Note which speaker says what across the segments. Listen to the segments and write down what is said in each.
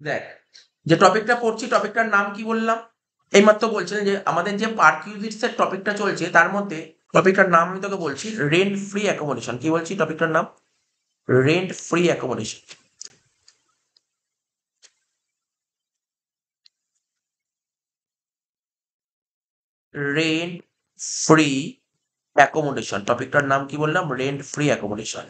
Speaker 1: দেখ, যে টপিকটা পড়ছি টপিকটার নাম কি বললাম? এইমাত্র বলছিলেন যে আমাদের যে পারকিউজিটস এর টপিকটা চলছে তার মধ্যে টপিকটার নাম আমি তোকে বলছি রেন্ট ফ্রি অ্যাকোমোডেশন। কি বলছি টপিকটার নাম? Rent free accommodation. Rent free accommodation টপিকটার নাম কি বললাম? Rent free accommodation.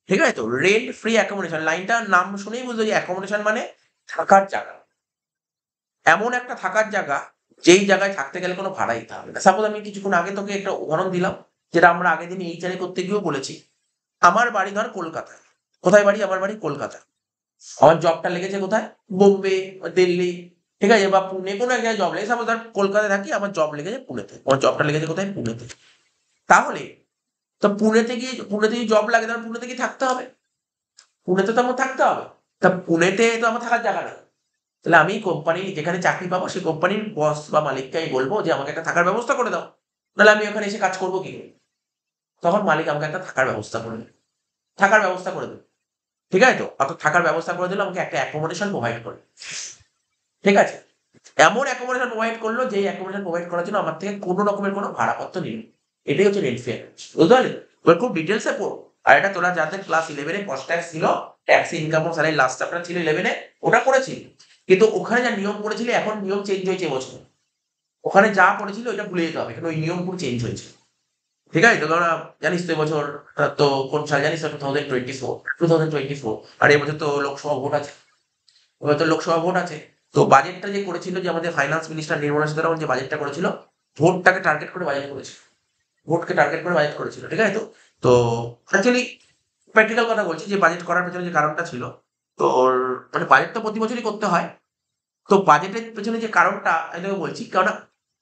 Speaker 1: ঠিক আছে তো, রেন্ট ফ্রি অ্যাকোমোডেশন লাইনটার নাম শুনেই বুঝলো যে অ্যাকোমোডেশন মানে থাকার জায়গা। এমন একটা থাকার জায়গা যেই জায়গায় থাকতে গেলে কোনো ভাড়া দিতে হবে না। সাপোজ আমি কিছুক্ষণ আগে তোকে একটা উদাহরণ দিলাম, যেটা আমরা আগের দিন এইচআরে করতে গিয়েও বলেছি। আমার বাড়ি ধর কলকাতায়। কোথায় বাড়ি? আমার বাড়ি কলকাতা। আমার জবটা লেগেছে কোথায়? বোম্বে, দিল্লি, ঠিক আছে, বা পুনে, কোনো এক জায়গায় জব লেগেছে। সাপোজ ধর কলকাতায় থাকি, আমার জব লেগেছে পুনেতে, আমার জবটা লেগেছে কোথায়? পুনেতে। তাহলে তো পুনেতে যদি জব লাগে তাহলে পুনেতে গিয়ে থাকতে হবে। পুনেতে তো আমার থাকতে হবে। তা পুনেতে তো আমার থাকার জায়গা নেই। তাহলে আমি কোম্পানি যেখানে চাকরি পাবো সেই কোম্পানির বস বা মালিককে আমি বলবো যে আমাকে একটা থাকার ব্যবস্থা করে দাও। নাহলে আমি ওখানে এসে কাজ করবো কি করে? তখন মালিক আমাকে একটা থাকার ব্যবস্থা করে দেবে। থাকার ব্যবস্থা করে দেবে। ঠিক আছে তো? অর্থাৎ থাকার ব্যবস্থা করে দিল, আমাকে একটা অ্যাকোমোডেশন প্রোভাইড করে। ঠিক আছে? এমন অ্যাকোমোডেশন প্রোভাইড করলো যেই অ্যাকোমোডেশন প্রোভাইড করার জন্য আমার থেকে কোনো রকমের কোনো ভাড়াপত্র নিল। এটাই হচ্ছে রেন্ট ফ্রি অ্যাকোমোডেশন। বুঝতে পারলি? এবার খুব ডিটেইলস এ পড়ো। আর এটা তোরা যাদের ক্লাস 11 এ কস্ট ট্যাক্স ছিল, ট্যাক্স ইনকাম ও স্যালারি লাস্ট চ্যাপ্টার ছিল 11 এ, ওটা করেছিলি। কিন্তু ওখানে যা নিয়ম পড়েছিলি এখন নিয়ম চেঞ্জ হয়েছে এবছর। ওখানে যা পড়েছিল ওইটা ভুলে যেতে হবে। এখানে ওই নিয়মগুলো চেঞ্জ হয়েছে। ঠিক আছে তো? কারণ জানিস তো এবছর তো কোন সাল জানিস তো? 2024। আর এবছর তো লোকসভা ভোট আছে। এবার তো লোকসভা ভোট আছে। তো বাজেটটা যে করেছিল, যে আমাদের ফাইন্যান্স মিনিস্টার নির্মলা সীতারামন যে বাজেটটা করেছিল, ভোটটাকে টার্গেট করে বাজেট করেছিল। ভোটকে টার্গেট করে বাজেট করেছিল। ঠিক আছে তো? তো অ্যাকচুয়ালি প্র্যাকটিক্যাল কথা বলছি, যে বাজেট করার পেছনে যে কারণটা ছিল, তো ওর মানে বাজেট তো প্রতি বছরই করতে হয়। তো বাজেটের পেছনে যে কারণটা আমি তোকে বলছি, কারণ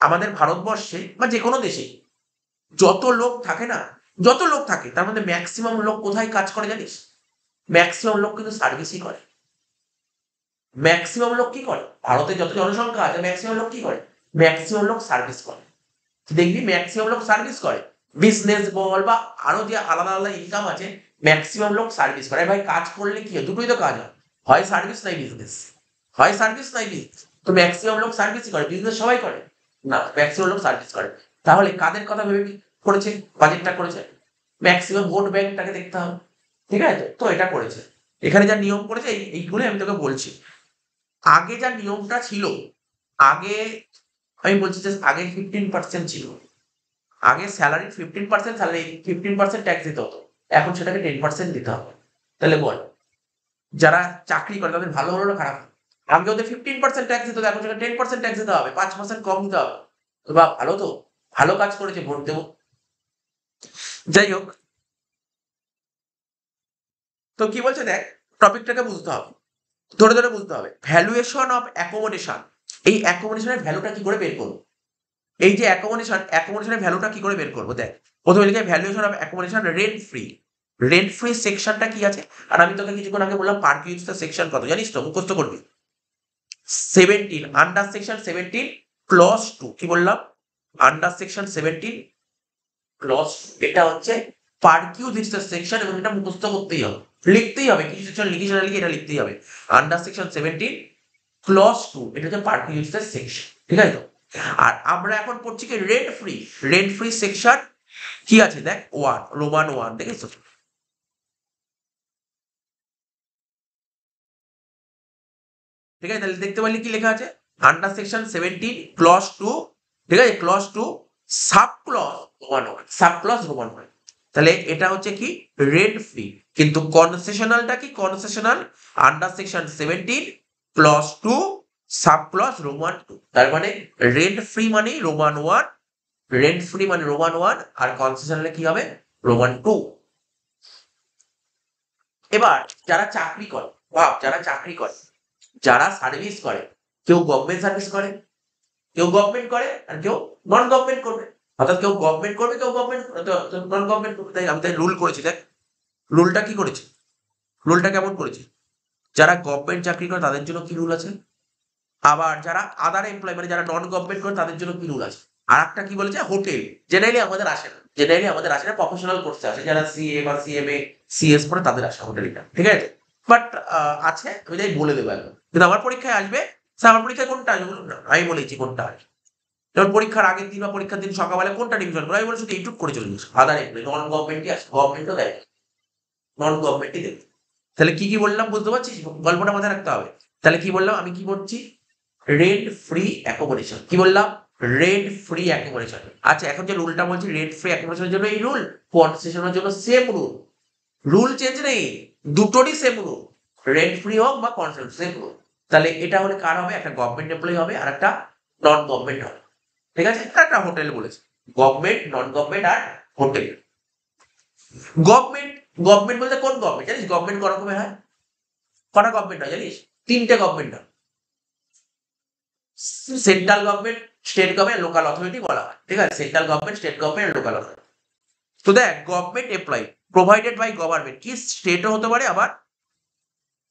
Speaker 1: আমাদের ভারতবর্ষে বা যে কোনো দেশে যত লোক থাকে না, যত লোক থাকে তার মধ্যে ম্যাক্সিমাম লোক কোথায় কাজ করে জানিস? ম্যাক্সিমাম লোক কিন্তু সার্ভিসই করে। ম্যাক্সিমাম লোক কি করে? ভারতের যত জনসংখ্যা আছে ম্যাক্সিমাম লোক কি করে? ম্যাক্সিমাম লোক সার্ভিস করে। দেখবি ম্যাক্সিমাম লোক সার্ভিস করে। বিজনেস বল বা আরো যে আলাদা আলাদা ইনকাম আছে, ম্যাক্সিমাম লোক সার্ভিস করে। ভাই কাজ করলে কি হয়? দুটোই তো কাজ হয়, হয় সার্ভিস নাই বিজনেস। হয় সার্ভিস নাই বিজনেস। তো ম্যাক্সিমাম লোক সার্ভিসই করে, বিজনেস সবাই করে না, ম্যাক্সিমাম লোক সার্ভিস করে। তাহলে কাদের কথা ভেবে করেছে বাজেটটা করেছে? ম্যাক্সিমাম ভোট ব্যাংকটাকে দেখতে হবে। ঠিক আছে তো? তো এটা করেছে। এখানে যা নিয়ম করেছে এইগুলোই আমি তোকে বলছি। আগে যা নিয়মটা ছিল, আগে আমি বলছি যে আগে 15% ছিল। আগে স্যালারি 15%, স্যালারি 15% ট্যাক্স দিতে হতো। এখন সেটাকে 10% দিতে হবে। তাহলে বল, যারা চাকরি করে তাদের ভালো হলো না খারাপ হলো? আগে ওদের 15% ট্যাক্স দিতে হতো, এখন সেটা 10% ট্যাক্স দিতে হবে, 5% কম দিতে হবে। তো বা ভালো তো, ভালো কাজ করেছে, ভোট দেবো। যাই হোক, তো কি বলছে দেখ, টপিকটাকে বুঝতে হবে, ধরে ধরে বুঝতে হবে। Valuation of accommodation. এই অ্যাকোমোডেশনের ভ্যালুটা কি করে বের করবো? এই যে অ্যাকোমোডেশনের ভ্যালুটা কি করে বের করবো? দেখ, প্রথমে লিখে valuation of accommodation rent free. Rent free সেকশনটা কি আছে? আর আমি তোকে কিছুক্ষণ আগে বললাম পার্ক ইউজটা সেকশন কত, জানিস তো? মুখস্থ করবি। 17, আন্ডার সেকশন 17 ক্লজ 2। কি বললাম? আন্ডার সেকশন 17 ক্লজ, এটা হচ্ছে পার্ক ইউজ সেকশন, এবং এটা মুখস্থ করতেই হবে, লিখতেই হবে। কিছু সেকশন লিখিস না লিখে এটা লিখতেই হবে। আন্ডার সেকশন 17 ক্লজ 2, এটা হচ্ছে পার্ক ইউজ সেকশন। ঠিক আছে তো? আর আমরা এখন পড়ছি কি? Rent free. Rent free section কি আছে দেখ, 1, রোমান 1, দেখেছো? ঠিক আছে, তাহলে দেখতে পারলি কি লেখা আছে? Under section 17 clause 2। ঠিক আছে, clause 2 sub clause Roman 1, sub clause Roman 1। তাহলে এটা হচ্ছে কি? Rent free. কিন্তু কনসেশনালটা কি? Concessional under section 17 clause 2 sub clause Roman 2। তার মানে রেন্ট ফ্রি মানে রোমান 1, রেন্ট ফ্রি মানে রোমান 1, আর কনসেশনালে কি হবে? রোমান 2। এবার যারা চাকরি করে, ভাব যারা চাকরি করে, যারা সার্ভিস করে, কেউ গভর্নমেন্ট সার্ভিস করে, কেউ গভর্নমেন্ট করে, আর কেউ নন গভর্নমেন্ট করবে। অর্থাৎ কেউ গভর্নমেন্ট করবে, কেউ গভর্নমেন্ট নন গভর্নমেন্ট করবে। তাই আমি তাই রুল করেছি দেখ। রুলটা কি করেছি? রুলটা কেমন করেছি? যারা গভর্নমেন্ট চাকরি করে তাদের জন্য কি রুল আছে, আবার যারা আদার এমপ্লয় মানে যারা নন গভর্নমেন্ট করে তাদের জন্য কি রুল আছে। আর একটা কি বলেছে? হোটেল। জেনারেলি আমাদের আসে না, জেনারেলি আমাদের আসে না, প্রফেশনাল কোর্সে আসে, যারা সিএ বা সিএমএ সিএস পড়ে তাদের আসে হোটেলটা। ঠিক আছে? বাট আছে, আমি যাই বলে দেবো একদম। কিন্তু আমার পরীক্ষায় আসবে, স্যার আমার পরীক্ষায় কোনটা আসবে বলুন না, আমি বলেছি কোনটা আসবে। যেমন পরীক্ষার আগের দিন বা পরীক্ষার দিন সকালবেলা কোনটা রিভিশন করে, আমি বলে শুধু এইটুক করে চলে যাস, আদার এমনি নন গভর্নমেন্টই আছে, গভর্নমেন্টও দেয়, নন গভর্নমেন্টই দেবে। তাহলে কি কি বললাম বুঝতে পারছিস, গল্পটা মাথায় রাখতে হবে। তাহলে কি বললাম, আমি কি বলছি, রেন্ট ফ্রি অ্যাকোমোডেশন, কি বললাম, রেন্ট ফ্রি অ্যাকোমোডেশন। আচ্ছা এখন যে রুলটা বলছি রেন্ট ফ্রি অ্যাকোমোডেশনের জন্য এই রুল, কনসেশনের জন্য সেম রুল, রুল চেঞ্জ নেই, দুটোরই সেম রুল, রেন্ট ফ্রি হোক বা কনসেশন সেম রুল। তাহলে এটা হলে কার হবে, একটা গভর্নমেন্ট এমপ্লয়ি হবে আর একটা নন গভর্নমেন্ট হবে, ঠিক আছে, আর একটা হোটেল বলেছে, গভর্নমেন্ট নন গভর্নমেন্ট আর হোটেল। গভর্নমেন্ট, গভর্নমেন্ট বলতে কোন গভর্নমেন্ট জানিস, গভর্নমেন্ট ক রকমের হয়, কটা গভর্নমেন্ট হয় জানিস, তিনটে গভর্নমেন্ট হয়, central government, state government, local authority বলা হয়, ঠিক আছে, central government, state government, local authority. তো দেখ government employee provided by government, কি স্টেটও হতে পারে আবার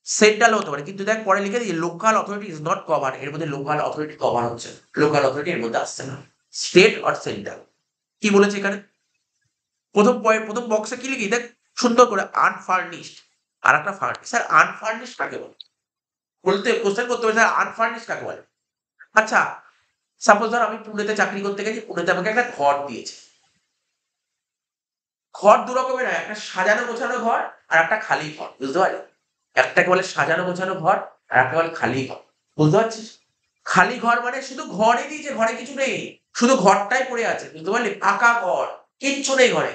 Speaker 1: সেন্ট্রাল হতে পারে, কিন্তু দেখ পরে লিখে দিই local authority is not cover, এর মধ্যে লোকাল অথরিটি কভার হচ্ছে, লোকাল অথরিটি এর মধ্যে আসছে না, স্টেট অর সেন্ট্রাল। কি বলেছে এখানে, প্রথম পয়েন্ট, প্রথম বক্সে কি লিখি দেখ সুন্দর করে, আনফার্নিশড আর একটা ফার্নিশ। স্যার আনফার্নিশড কাকে বলে, বলতে কোশ্চেন করতে হবে, স্যার আনফার্নিশড কাকে বলে। আচ্ছা সাপোজ ধর আমি পুনেতে চাকরি করতে গেছি, পুনেতে আমাকে একটা ঘর দিয়েছে, ঘর দু রকমের হয়, একটা সাজানো গোছানো ঘর আর একটা খালি ঘর, বুঝতে পারলি, একটাকে বলে সাজানো গোছানো ঘর আর একটা বলে খালি ঘর, বুঝতে পারছিস। খালি ঘর মানে শুধু ঘরই দিয়েছে, ঘরে কিছু নেই, শুধু ঘরটাই পড়ে আছে, বুঝতে পারলি, ফাঁকা ঘর, কিচ্ছু নেই ঘরে,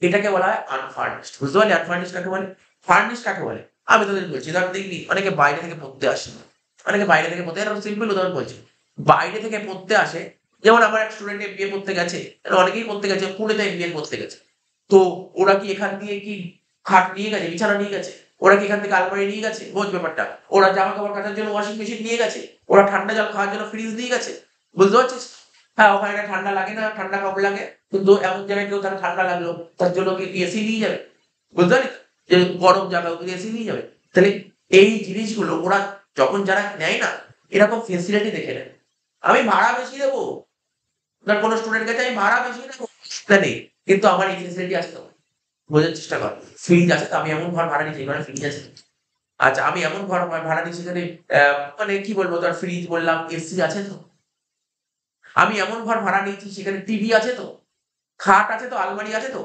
Speaker 1: এটাকে বলা হয় আনফার্নিশড, বুঝতে পারলি। আনফার্নিশড কাকে বলে, ফার্নিশড কাকে বলে, আমি তোদের বলছি, ধর দেখবি অনেকে বাইরে থেকে পড়তে আসে, অনেকে বাইরে থেকে পড়তে, এরকম সিম্পল উদাহরণ বলছি, বাইরে থেকে পড়তে আসে, যেমন আমার এক স্টুডেন্ট এমবিএ করতে গেছে, অনেকেই করতে গেছে, পুনেতে এমবিএ করতে গেছে, তো ওরা কি এখান দিয়ে কি খাট নিয়ে গেছে, বিছানা নিয়ে গেছে, ওরা কি এখান থেকে আলমারি নিয়ে গেছে, বোঝ ব্যাপারটা, ওরা জামা কাপড় কাচার জন্য ওয়াশিং মেশিন নিয়ে গেছে, ওরা ঠান্ডা জল খাওয়ার জন্য ফ্রিজ নিয়ে গেছে, বুঝতে পারছিস। হ্যাঁ ওখানে একটা ঠান্ডা লাগে না, ঠান্ডা কাপড় লাগে, কিন্তু এমন জায়গায় কেউ তার ঠান্ডা লাগলো, তার জন্য কি এসি নিয়ে যাবে, বুঝতে পারলি, যে গরম জায়গা ওগুলো এসি নিয়ে যাবে। তাহলে এই জিনিসগুলো ওরা যখন যারা নেয় না, এরকম ফেসিলিটি দেখে নেয়, আমি ভাড়া বেশি দেবো, ধর কোনো স্টুডেন্ট কাছে আমি ভাড়া বেশি দেবো, সেটা নেই, কিন্তু আমার এই ফেসিলিটি আছে তো, বোঝার চেষ্টা কর, ফ্রিজ আছে তো, আমি এমন ঘর ভাড়া নিচ্ছি এখানে ফ্রিজ আছে। আচ্ছা আমি এমন ঘর ভাড়া নিচ্ছি যেখানে মানে কি বলবো, ধর ফ্রিজ বললাম, এসি আছে তো, আমি এমন ঘর ভাড়া নিয়েছি সেখানে টিভি আছে তো, খাট আছে তো, আলমারি আছে তো,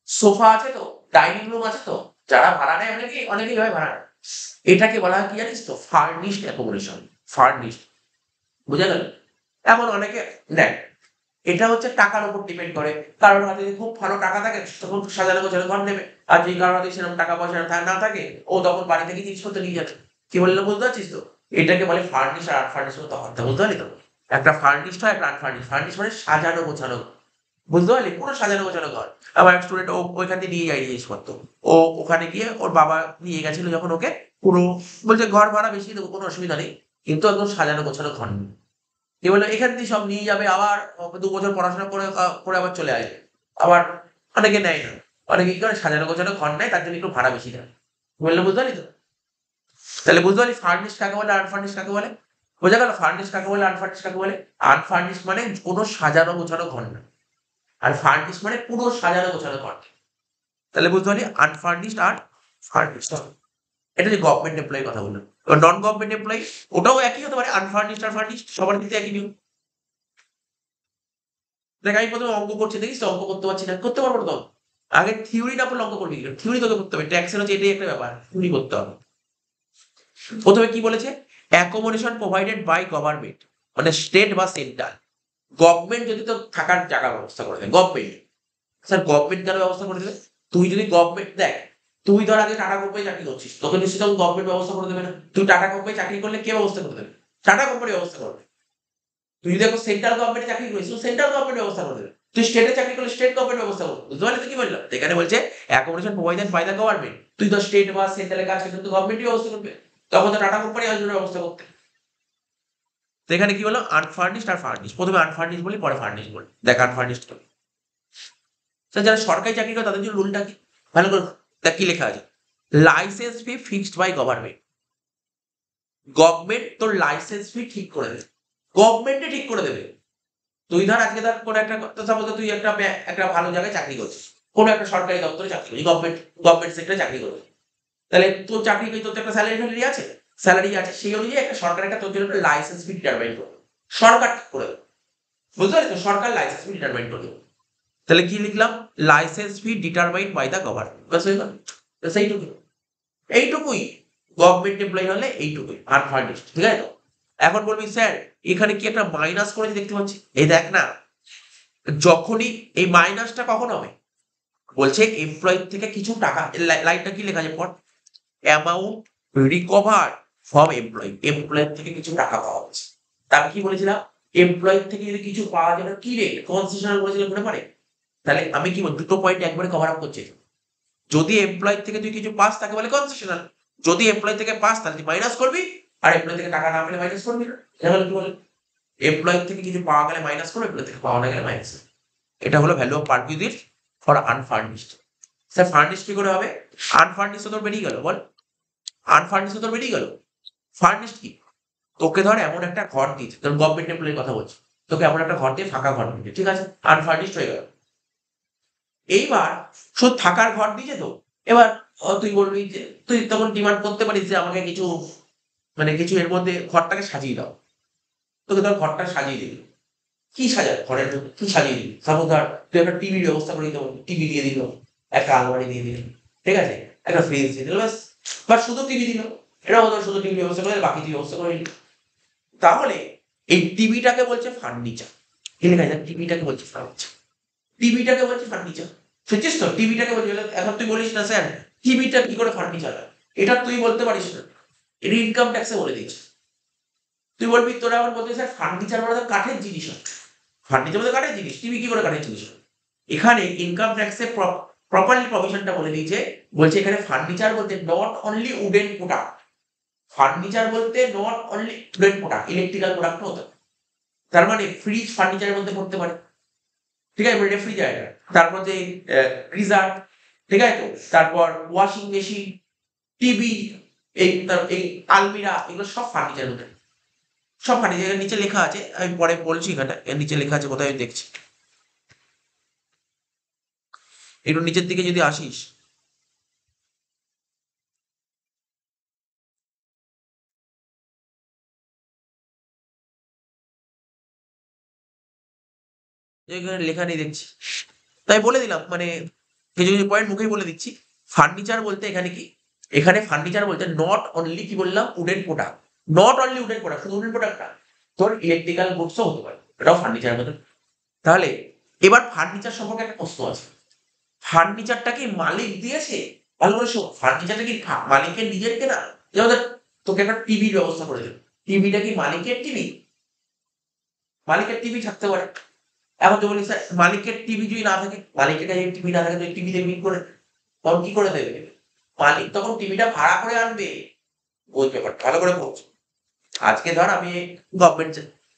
Speaker 1: সোফা আছে তো, ডাইনিং রুম আছে তো, যারা ভাড়া নেয় অনেকেই অনেকেই ভাবে ভাড়া নেয়। এটাকে বলা হয় কি জানিস তো, ফার্নিশড অ্যাকোমোডেশন, ফার্নিশড, বুঝা গেল। এমন অনেকে নেয়, এটা হচ্ছে টাকার উপর ডিপেন্ড করে, কারোর হাতে যদি খুব ভালো টাকা থাকে তখন সাজানো গোছানো ঘর নেবে, আর যদি কারোর হাতে সেরকম টাকা পয়সা না থাকে, ও তখন বাড়ি থেকে জিনিসপত্র নিয়ে যাবে। কি বললো বুঝতে পারছিস তো, এটাকে বলে ফার্নিশ আর আনফার্নিশ তফাৎটা, বুঝতে পারলি তো, একটা ফার্নিশড হয় একটা আনফার্নিশ, ফার্নিশ মানে সাজানো গোছানো, বুঝতে পারলি, পুরো সাজানো গোছানো ঘর। আমার এক স্টুডেন্ট ও ওইখান দিয়ে নিয়ে যায় জিনিসপত্র, ও ওখানে গিয়ে ওর বাবা নিয়ে গেছিল যখন ওকে, পুরো বলছে ঘর ভাড়া বেশি দেবো কোনো অসুবিধা নেই, কিন্তু একদম সাজানো গোছানো ঘর নেই। কি বললো এখান দিয়ে সব নিয়ে যাবে, আবার ২ বছর পড়াশোনা করে করে আবার চলে আসবে, আবার অনেকে নেয় না, অনেকে কি করে সাজানো গোছানো ঘর নেয়, তার জন্য একটু ভাড়া বেশি দেয়, বললে বুঝতে পারলি তো। তাহলে বুঝতে পারলি ফার্নিশ কাকে বলে, আনফার্নিশ কাকে বলে, বোঝা গেল, ফার্নিশ কাকে বলে, আনফার্নিশ কাকে বলে। আনফার্নিশ মানে কোনো সাজানো গোছানো ঘর না, আর ফার্নিশ মানে পুরো সাজানো গোছানো ঘর। তাহলে বুঝতে পারলি আনফার্নিশড আর ফার্নিশড, এটা যে গভর্নমেন্ট এমপ্লয়ির কথা বললাম। এবার নন গভর্নমেন্ট এমপ্লয়ি, ওটাও একই হতে পারে, আনফার্নিশড আর ফার্নিশড, সবার ক্ষেত্রে একই নিয়ম। দেখ আমি প্রথমে অঙ্ক করছি, দেখিস তো অঙ্ক করতে পারছি না, করতে পারবো না তো, আগে থিওরি না পড়লে অঙ্ক করবি কি করে? থিওরি তোকে করতে হবে, ট্যাক্সের হচ্ছে এটাই একটা ব্যাপার, থিওরি করতে হবে। প্রথমে কি বলেছে, অ্যাকোমোডেশন প্রোভাইডেড বাই গভর্নমেন্ট, মানে স্টেট বা সেন্ট্রাল, গভর্নমেন্ট যদি তো থাকার জায়গা ব্যবস্থা করে দেয়, গভর্নমেন্ট, স্যার গভর্নমেন্ট কেন ব্যবস্থা করে দেবে, তুই যদি গভর্নমেন্ট দেখ, তুই ধর আগে টাটা কোম্পানি চাকরি করছিস, তোকে নিশ্চয়ই তখন গভর্নমেন্ট ব্যবস্থা করে দেবে না, তুই টাটা কোম্পানি চাকরি করলে কে ব্যবস্থা করে দেবে, টাটা কোম্পানি ব্যবস্থা করবে। তুই যদি এখন সেন্ট্রাল গভর্নমেন্টে চাকরি করিস, সেন্ট্রাল গভর্নমেন্ট ব্যবস্থা করে দেবে, তুই স্টেটে চাকরি করলে স্টেট গভর্নমেন্ট ব্যবস্থা করবে, বুঝতে পারলি তো কি বললাম। এখানে বলছে accommodation provided by the government, তুই তো স্টেট বা সেন্ট্রালে কাজ করছিস, তো গভর্নমেন্টই ব্যবস্থা করবে, তখন তো টাটা কোম্পানি আসবে ব্যবস্থা করতে। তো এখানে কি হলো, আনফার্নিশড আর ফার্নিশ, প্রথমে আনফার্নিশ বলি পরে ফার্নিশ বলি, দেখ আনফার্নিশড কি। যারা সরকারি চাকরি করে তাদের জন্য রুলটা কি, ভালো করে দেখ কি লেখা আছে, license fee fixed by government, government তোর লাইসেন্স ফি ঠিক করে দেবে, গভর্নমেন্টে ঠিক করে দেবে। তুই ধর আজকে ধর কোনো একটা, সাপোজ তুই একটা ভালো জায়গায় চাকরি করছিস, কোনো একটা সরকারি দপ্তরে চাকরি করছিস, গভর্নমেন্ট সেক্টরে চাকরি করছিস, তাহলে তোর চাকরি তোর তো একটা স্যালারি আছে, স্যালারি আছে, সেই অনুযায়ী একটা সরকার একটা তোর জন্য লাইসেন্স ফি ডিটারমাইন করবে, সরকার ঠিক করে দেবে, বুঝতে পারলি তো, সরকার লাইসেন্স ফি ডিটারমাইন করবে। তাহলে কি লিখলাম, license fee determine by the government, ব্যাস হয়ে গেল, এইটুকুই, এইটুকুই গভর্নমেন্ট এমপ্লয়ি হলে এইটুকুই আনফার্নিশড, ঠিক আছে তো। এখন বলবি স্যার এখানে কি একটা মাইনাস করেছি দেখতে পাচ্ছি, এই দেখ না, যখনই এই মাইনাসটা কখন হবে, বলছে এমপ্লয়ি থেকে কিছু টাকা, লাইনটা কি লেখা আছে পর, অ্যামাউন্ট রিকভার ফ্রম এমপ্লয়ি, এমপ্লয়ের থেকে কিছু টাকা পাওয়া হচ্ছে। তার কি বলেছিলাম, এমপ্লয়ি থেকে যদি কিছু পাওয়া যাবে কি রে, কনসেশনাল বলেছিলাম মনে পড়ে। তাহলে আমি কি দুটো পয়েন্ট একবারে কভার আপ করছি, যদি এমপ্লয়ি থেকে তুই কিছু পাস তাকে বলে কনসেশনাল, যদি এমপ্লয়ি থেকে পাস তাহলে তুই মাইনাস করবি, আর এমপ্লয়ি থেকে টাকা না পেলে মাইনাস করবি না, তাহলে কি বলে, এমপ্লয়ি থেকে কিছু পাওয়া গেলে মাইনাস করবে, এমপ্লয়ি থেকে পাওয়া না গেলে মাইনাস। এটা হলো value of perquisite for unfurnished. Sir furnished কি করে হবে, আনফার্নিশড তোর বেরিয়ে গেল, বল আনফার্নিশড তোর বেরিয়ে গেল। ফার্নিশড কি, তোকে ধর এমন একটা ঘর দিচ্ছে, তোর গভর্নমেন্ট এমপ্লয়ির কথা বলছি, তোকে এমন একটা ঘর দিয়ে ফাঁকা ঘর দিচ্ছে, ঠিক আছে, আনফার্নিশড হয়ে গেল। এইবার শুধু থাকার ঘর দিয়েছে তো, এবার তুই বলবি যে তুই তখন ডিমান্ড করতে পারিস যে আমাকে কিছু, মানে কিছু এর মধ্যে ঘরটাকে সাজিয়ে দাও, তোকে ধর ঘরটা সাজিয়ে দিবি, কি সাজায় ঘরের মধ্যে, কি সাজিয়ে দিবি, সাপোজ ধর তুই একটা টিভির ব্যবস্থা করে দিতে পারবি, টিভি দিয়ে দিল, একটা আলমারি দিয়ে দিল, ঠিক আছে, একটা ফ্রিজ দিয়ে দিল, ব্যাস, বা শুধু টিভি দিল, এটা হতো শুধু টিভি ব্যবস্থা করে বাকি টিভি ব্যবস্থা করে দিল। তাহলে এই টিভিটাকে বলছে ফার্নিচার, কি লেখা যায়, টিভিটাকে বলছে ফার্নিচার, টিভিটাকে বলছে ফার্নিচার, বুঝছিস তো, টিভিটাকে বলছে। এখন তুই বলিস না স্যার টিভিটা কি করে ফার্নিচার হয়, এটা তুই বলতে পারিস না, এটা ইনকাম ট্যাক্সে বলে দিয়েছে। তুই বলবি তোরা আবার বলতে স্যার ফার্নিচার মানে কাঠের জিনিস হয়, ফার্নিচার মানে কাঠের জিনিস, টিভি কি করে কাঠের জিনিস হয়। এখানে ইনকাম ট্যাক্সে প্রপারলি প্রভিশনটা বলে দিয়েছে, বলছে এখানে ফার্নিচার বলতে not only wooden product, furniture বলতে not only wooden product, electrical product হতে পারে। তার মানে ফ্রিজ ফার্নিচারের মধ্যে পড়তে পারে, ঠিক আছে, রেফ্রিজারেটর, তারপর যে ফ্রিজার, ঠিক আছে তো, তারপর ওয়াশিং মেশিন, টিভি, এই আলমিরা, এগুলো সব ফার্নিচার মধ্যে, সব ফার্নিচার। নিচে লেখা আছে, আমি পরে বলছি, এখানে এর নিচে লেখা আছে কোথায় আমি দেখছি, একটু নিচের দিকে যদি আসিস, এখানে লেখা নেই দেখছি, তাই বলে দিলাম, মানে কিছু কিছু পয়েন্ট মুখেই বলে দিচ্ছি। ফার্নিচার বলতে এখানে কি, এখানে ফার্নিচার বলতে নট অনলি, কি বললাম, wooden product, not only wooden product, শুধু উডেন প্রোডাক্ট না, তোর ইলেকট্রিক্যাল গুডসও হতে পারে, এটাও ফার্নিচারের মধ্যে। তাহলে এবার ফার্নিচার সম্পর্কে একটা প্রশ্ন আছে, ফার্নিচারটা কি মালিক দিয়েছে, ভালো করে শোন, ফার্নিচারটা কি মালিকের নিজের কেনা, যেমন ধর, তোকে একটা টিভির ব্যবস্থা করে দেবে, টিভিটা কি মালিকের টিভি, মালিকের টিভি থাকতে পারে। এখন তুই বলিস স্যার মালিকের টিভি যদি না থাকে, মালিকের কাছে টিভি না থাকে, টিভি দেখবি করে, তখন কি করে দেবে, মালিক তখন টিভিটা ভাড়া করে আনবে, ওই ব্যাপারটা ভালো করে বলছো। আজকে ধর আমি গভর্নমেন্ট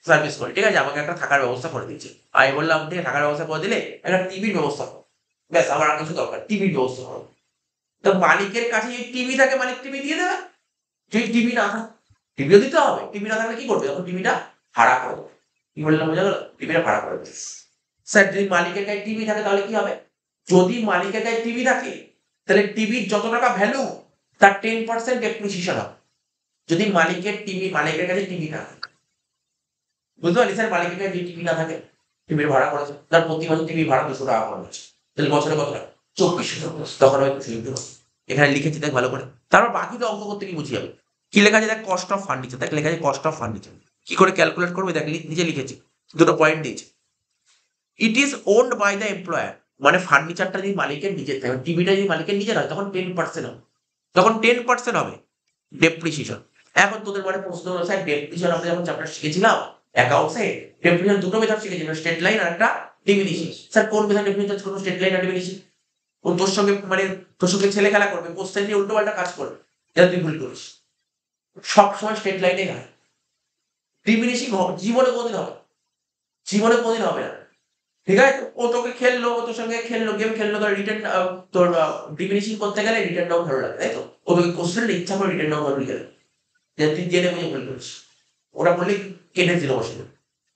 Speaker 1: সার্ভিস করি, ঠিক আছে, আমাকে একটা থাকার ব্যবস্থা করে দিচ্ছে, আমি বললাম ঠিক আছে থাকার ব্যবস্থা করে দিলে একটা টিভির ব্যবস্থা করো, ব্যাস আমার আর কিছু দরকার, টিভির ব্যবস্থা করো। তো মালিকের কাছে যদি টিভি থাকে মালিক টিভি দিয়ে দেবে, যদি টিভি না থাকে টিভিও দিতে হবে, টিভি না থাকলে কি করবে, তখন টিভিটা ভাড়া করে দেবে। কি বললাম বোঝা গেল, টিভিটা ভাড়া করে দেবে। স্যার যদি মালিকের কাছে টিভি থাকে তাহলে কি হবে, যদি মালিকের কাছে টিভি থাকে তাহলে টিভির যত টাকা ভ্যালু তার 10% ডেপ্রিসিয়েশন হবে। যদি মালিকের কাছে টিভি না থাকে, বুঝতে পারলি স্যার, মালিকের কাছে টিভি না থাকে, টিভির ভাড়া করেছে, তার প্রতি মাসে টিভি ভাড়া 200 টাকা করে হচ্ছে, তাহলে বছরে কত টাকা, 2400 টাকা, তখন হয়তো সুযোগ দেবো। এখানে লিখেছি দেখ ভালো করে, তারপর বাকি তো অঙ্ক করতে কি বুঝি যাবে, কি লেখা আছে দেখ, কস্ট অফ ফার্নিচার, দেখ লেখা আছে কস্ট অফ ফার্নিচার, কি করে ক্যালকুলেট করবে দেখ, নিচে লিখেছি, দুটো পয়েন্ট দিয়েছে, it is owned by the employer, মানে ফার্নিচারটা যদি মালিকের নিজের থাকে, টিভিটা যদি মালিকের নিজের হয় তখন 10% হবে, তখন 10% হবে ডেপ্রিসিয়েশন। এখন তোদের মানে প্রশ্ন হলো স্যার ডেপ্রিসিয়েশন আমরা যখন চ্যাপ্টার শিখেছিলাম অ্যাকাউন্টসে, ডেপ্রিসিয়েশন দুটো মেথড শিখেছিলাম, স্ট্রেট লাইন আর একটা ডিমিনিশিং। স্যার কোন মেথড ডেপ্রিসিয়েশন করবো, স্ট্রেট লাইন আর ডিমিনিশিং? ও তোর সঙ্গে মানে তোর সঙ্গে ছেলে খেলা করবে, কোশ্চেন দিয়ে উল্টো পাল্টা কাজ করবে, যাতে তুই ভুল করিস। সবসময় স্ট্রেট লাইনে হয়, ডিমিনিশিং জীবনে কোনদিন হবে, জীবনে কোনদিন হবে না, ঠিক আছে। ও তোকে খেললো, ও তোর সঙ্গে খেললো, গেম খেললো, তোর রিটার্ন, তোর ডিমিনিশিং করতে গেলে রিটার্ন ডাউন ভালো লাগে, তাই তো, ও তোকে কোশ্চেন ইচ্ছা করে রিটার্ন ডাউন ভালো গেলে, যে তুই জেনে বুঝে ভুল করিস, ওরা বললে কেটে দিল বসে,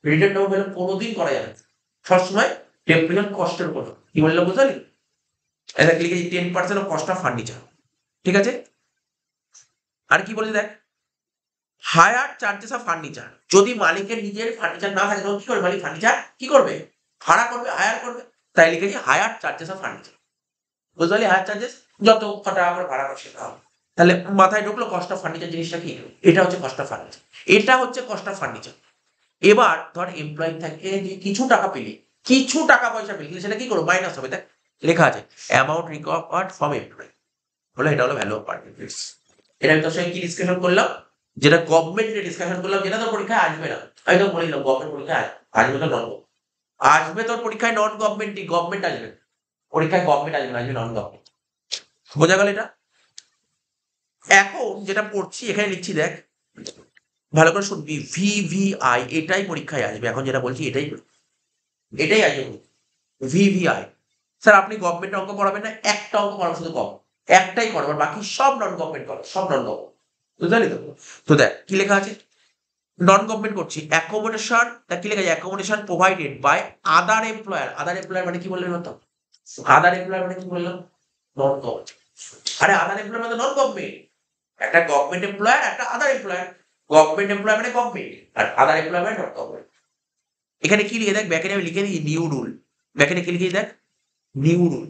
Speaker 1: রিটার্ন ডাউন ভ্যালু কোনোদিন করা যাবে না, সবসময় ডেপ্রিসিয়েশন কস্টের উপর। কি বললো বুঝলি, এটা লিখেছি 10% অফ কস্ট অফ ফার্নিচার, ঠিক আছে। আর কি বলেছে দেখ, হায়ার চার্জেস অফ ফার্নিচার। যদি মালিকের নিজের ফার্নিচার না থাকে তখন কি করবে, মালিক ফার্নিচার কি করবে, ভাড়া করবে, হায়ার করবে। তাই লিখেছি হায়ার চার্জেস অফ ফার্নিচার। বুঝতে পারলি, হায়ার চার্জেস যত টাকা করে ভাড়া করে সেটা হবে। তাহলে মাথায় ঢুকলো কস্ট অফ ফার্নিচার জিনিসটা কি, এটা হচ্ছে কস্ট অফ ফার্নিচার, এটা হচ্ছে কস্ট অফ ফার্নিচার। এবার ধর এমপ্লয়ি থেকে যে কিছু টাকা পেলি, কিছু টাকা পয়সা পেলি, সেটা কি করবো, মাইনাস হবে। দেখ লেখা আছে অ্যামাউন্ট রিকভার্ড ফ্রম এমপ্লয়ি, বলে এটা হলো ভ্যালু অফ পার্টিকুলার্স। এটা আমি তোর সঙ্গে কি ডিসকাশন করলাম, যেটা গভর্নমেন্টের ডিসকাশন করলাম, যেটা তোর পরীক্ষায় আসবে না। আমি তো বলে দিলাম গভর্নমেন্ট পরীক্ষায় আসবে তো নন, আসবে তোর পরীক্ষায় নন গভর্নমেন্টই, গভর্নমেন্ট আসবে পরীক্ষায়, গভর্নমেন্ট আসবে না, আসবে নন গভর্নমেন্ট। বোঝা গেল এটা। এখন যেটা পড়ছি এখানে লিখছি দেখ, ভালো করে শুনবি, ভিভিআই এটাই পরীক্ষায় আসবে। এখন যেটা বলছি এটাই এটাই আসবে, ভিভিআই। স্যার আপনি গভর্নমেন্ট অঙ্ক পড়াবেন না, একটা অঙ্ক পড়াবো শুধু কম, একটাই পড়াবেন, বাকি সব নন গভর্নমেন্ট করো, সব নন গভর্নমেন্ট। বুঝতে পারলি তো? তো দেখ কি লেখা আছে, নন গভর্নমেন্ট করছি, অ্যাকোমোডেশন, দেখ কি লেখা আছে, accommodation provided by other employer. Other employer মানে কি বললেন তো, আদার এমপ্লয়ার মানে কি বললাম, নন গভর্নমেন্ট। আরে আদার এমপ্লয়ার মানে নন গভর্নমেন্ট, একটা গভর্নমেন্ট এমপ্লয়ার, একটা আদার এমপ্লয়ার। গভর্নমেন্ট এমপ্লয়ার মানে গভর্নমেন্ট, আর আদার এমপ্লয়ার মানে নন গভর্নমেন্ট। এখানে কি লিখে দেখ, ব্যাকেটে আমি লিখে দিই নিউ রুল, ব্যাকেটে কি লিখে দেখ, নিউ রুল।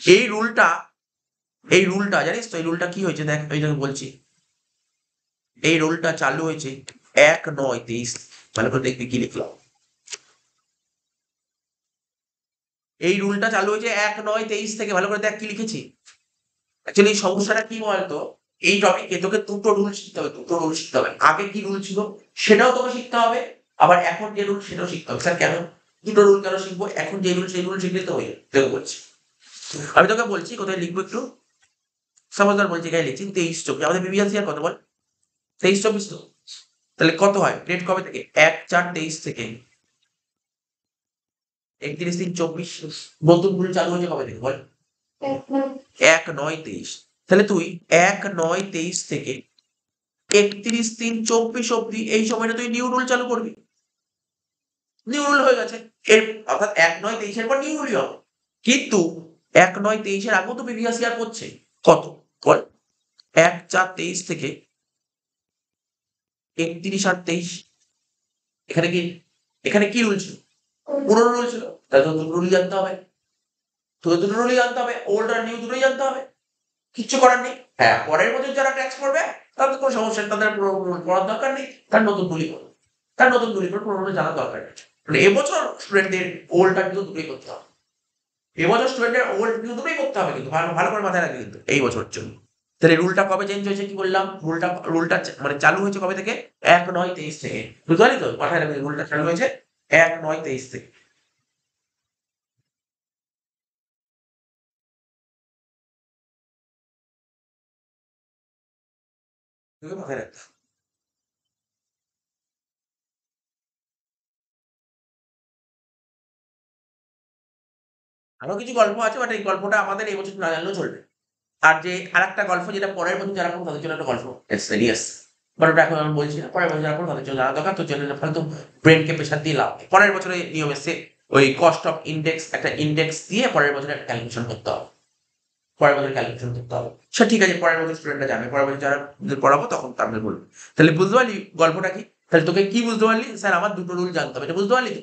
Speaker 1: এই রুলটা, এই রুলটা জানিস তো, এই রুলটা কি হয়েছে দেখ, আমি তোকে বলছি। এই রুলটা চালু হয়েছে 1/9/23। ভালো করে দেখবি কি লিখলাম, এই রুলটা চালু হয়েছে 1/9/23 থেকে। ভালো করে দেখ কি লিখেছি। অ্যাকচুয়ালি সমস্যাটা কি বলতো, এই টপিকে তোকে দুটো রুল শিখতে হবে, দুটো রুল শিখতে হবে। আগে কি রুল ছিল সেটাও তোকে শিখতে হবে, আবার এখন যে রুল সেটাও শিখতে হবে। স্যার কেন দুটো রুল কেন শিখবো, এখন যে রুল সেই রুল শিখলে তো হয়ে যাবে। তোকে বলছি, আমি তোকে বলছি কোথায় লিখবো একটু, সাপোজ ধর বলছি এখানে লিখছি 23/24, আমাদের বিবিএস ইয়ার কত বল, 23/24 তো। তাহলে কত হয়, ডেট কবে থেকে, 1/4/23 থেকে 31/3/24। নতুন রুল চালু হয়েছে কবে থেকে বল, 1/9/23। তাহলে তুই 1/9/23 থেকে 31/3/24 অব্দি এই সময়টা তুই নিউ রুল চালু করবি। নিউ রুল হয়ে গেছে, এর অর্থাৎ 1/9/23 পর নিউ রুলই হবে। কিন্তু 1/9/23 আগেও তো প্রিভিয়াস ইয়ার করছে, কত বল, 1/4/23 থেকে 31/8/23। এখানে কি, এখানে কি রুল ছিল, পুরোনো রুল ছিল, তাহলে তো দুটো রুলই জানতে হবে, তোকে দুটো রুলই জানতে হবে, ওল্ড আর নিউ দুটোই জানতে হবে। কিচ্ছু করার নেই। হ্যাঁ পরের বছর যারা ট্যাক্স করবে তাদের কোনো সমস্যা নেই, তাদের পুরো রুল পড়ার দরকার নেই, তার নতুন রুলই করবে, তার নতুন রুলই করে পুরো রুল জানার দরকার নেই। মানে এবছর স্টুডেন্টদের ওল্ড আর নিউ দুটোই করতে হবে, এবছর স্টুডেন্টদের ওল্ড নিউ দুটোই করতে হবে, কিন্তু ভালো ভালো করে মাথায় রাখবে কিন্তু এই বছরের জন্য। তাহলে রুলটা কবে চেঞ্জ হয়েছে কি বললাম, রুলটা রুলটা মানে চালু হয়েছে কবে থেকে, 1/9/23 থেকে। বুঝতে পারলি তো, মাথায় রাখবে রুলটা চালু হয়েছে 1/9/23 থেকে। তোকে মাথায় রাখতে হবে। আরো কিছু গল্প আছে, বাট এই গল্পটা আমাদের এই বছর না জানলেও চলবে। আর যে আরেকটা গল্প যেটা পরের বছর যারা পড়বে তাদের জন্য একটা গল্প, সিরিয়াস, বাট ওটা এখন আমি বলছি না, পরের বছর যারা পড়বে তাদের জন্য জানা দরকার। তোর জন্য ফালতু ব্রেনকে প্রেশার দিয়ে লাভ নেই। পরের বছরে নিয়ম এসছে, ওই কস্ট অফ ইন্ডেক্স, একটা ইন্ডেক্স দিয়ে পরের বছরে একটা ক্যালকুলেশন করতে হবে, পরের বছর ক্যালকুলেশন করতে হবে। সে ঠিক আছে, পরের বছর স্টুডেন্টরা জানবে, পরের বছর যারা পড়াবো তখন তাদের বলবে। তাহলে বুঝতে পারলি গল্পটা কি, তাহলে তোকে কি বুঝতে পারলি, স্যার আমার দুটো রুল জানতে হবে, এটা বুঝতে পারলি তো।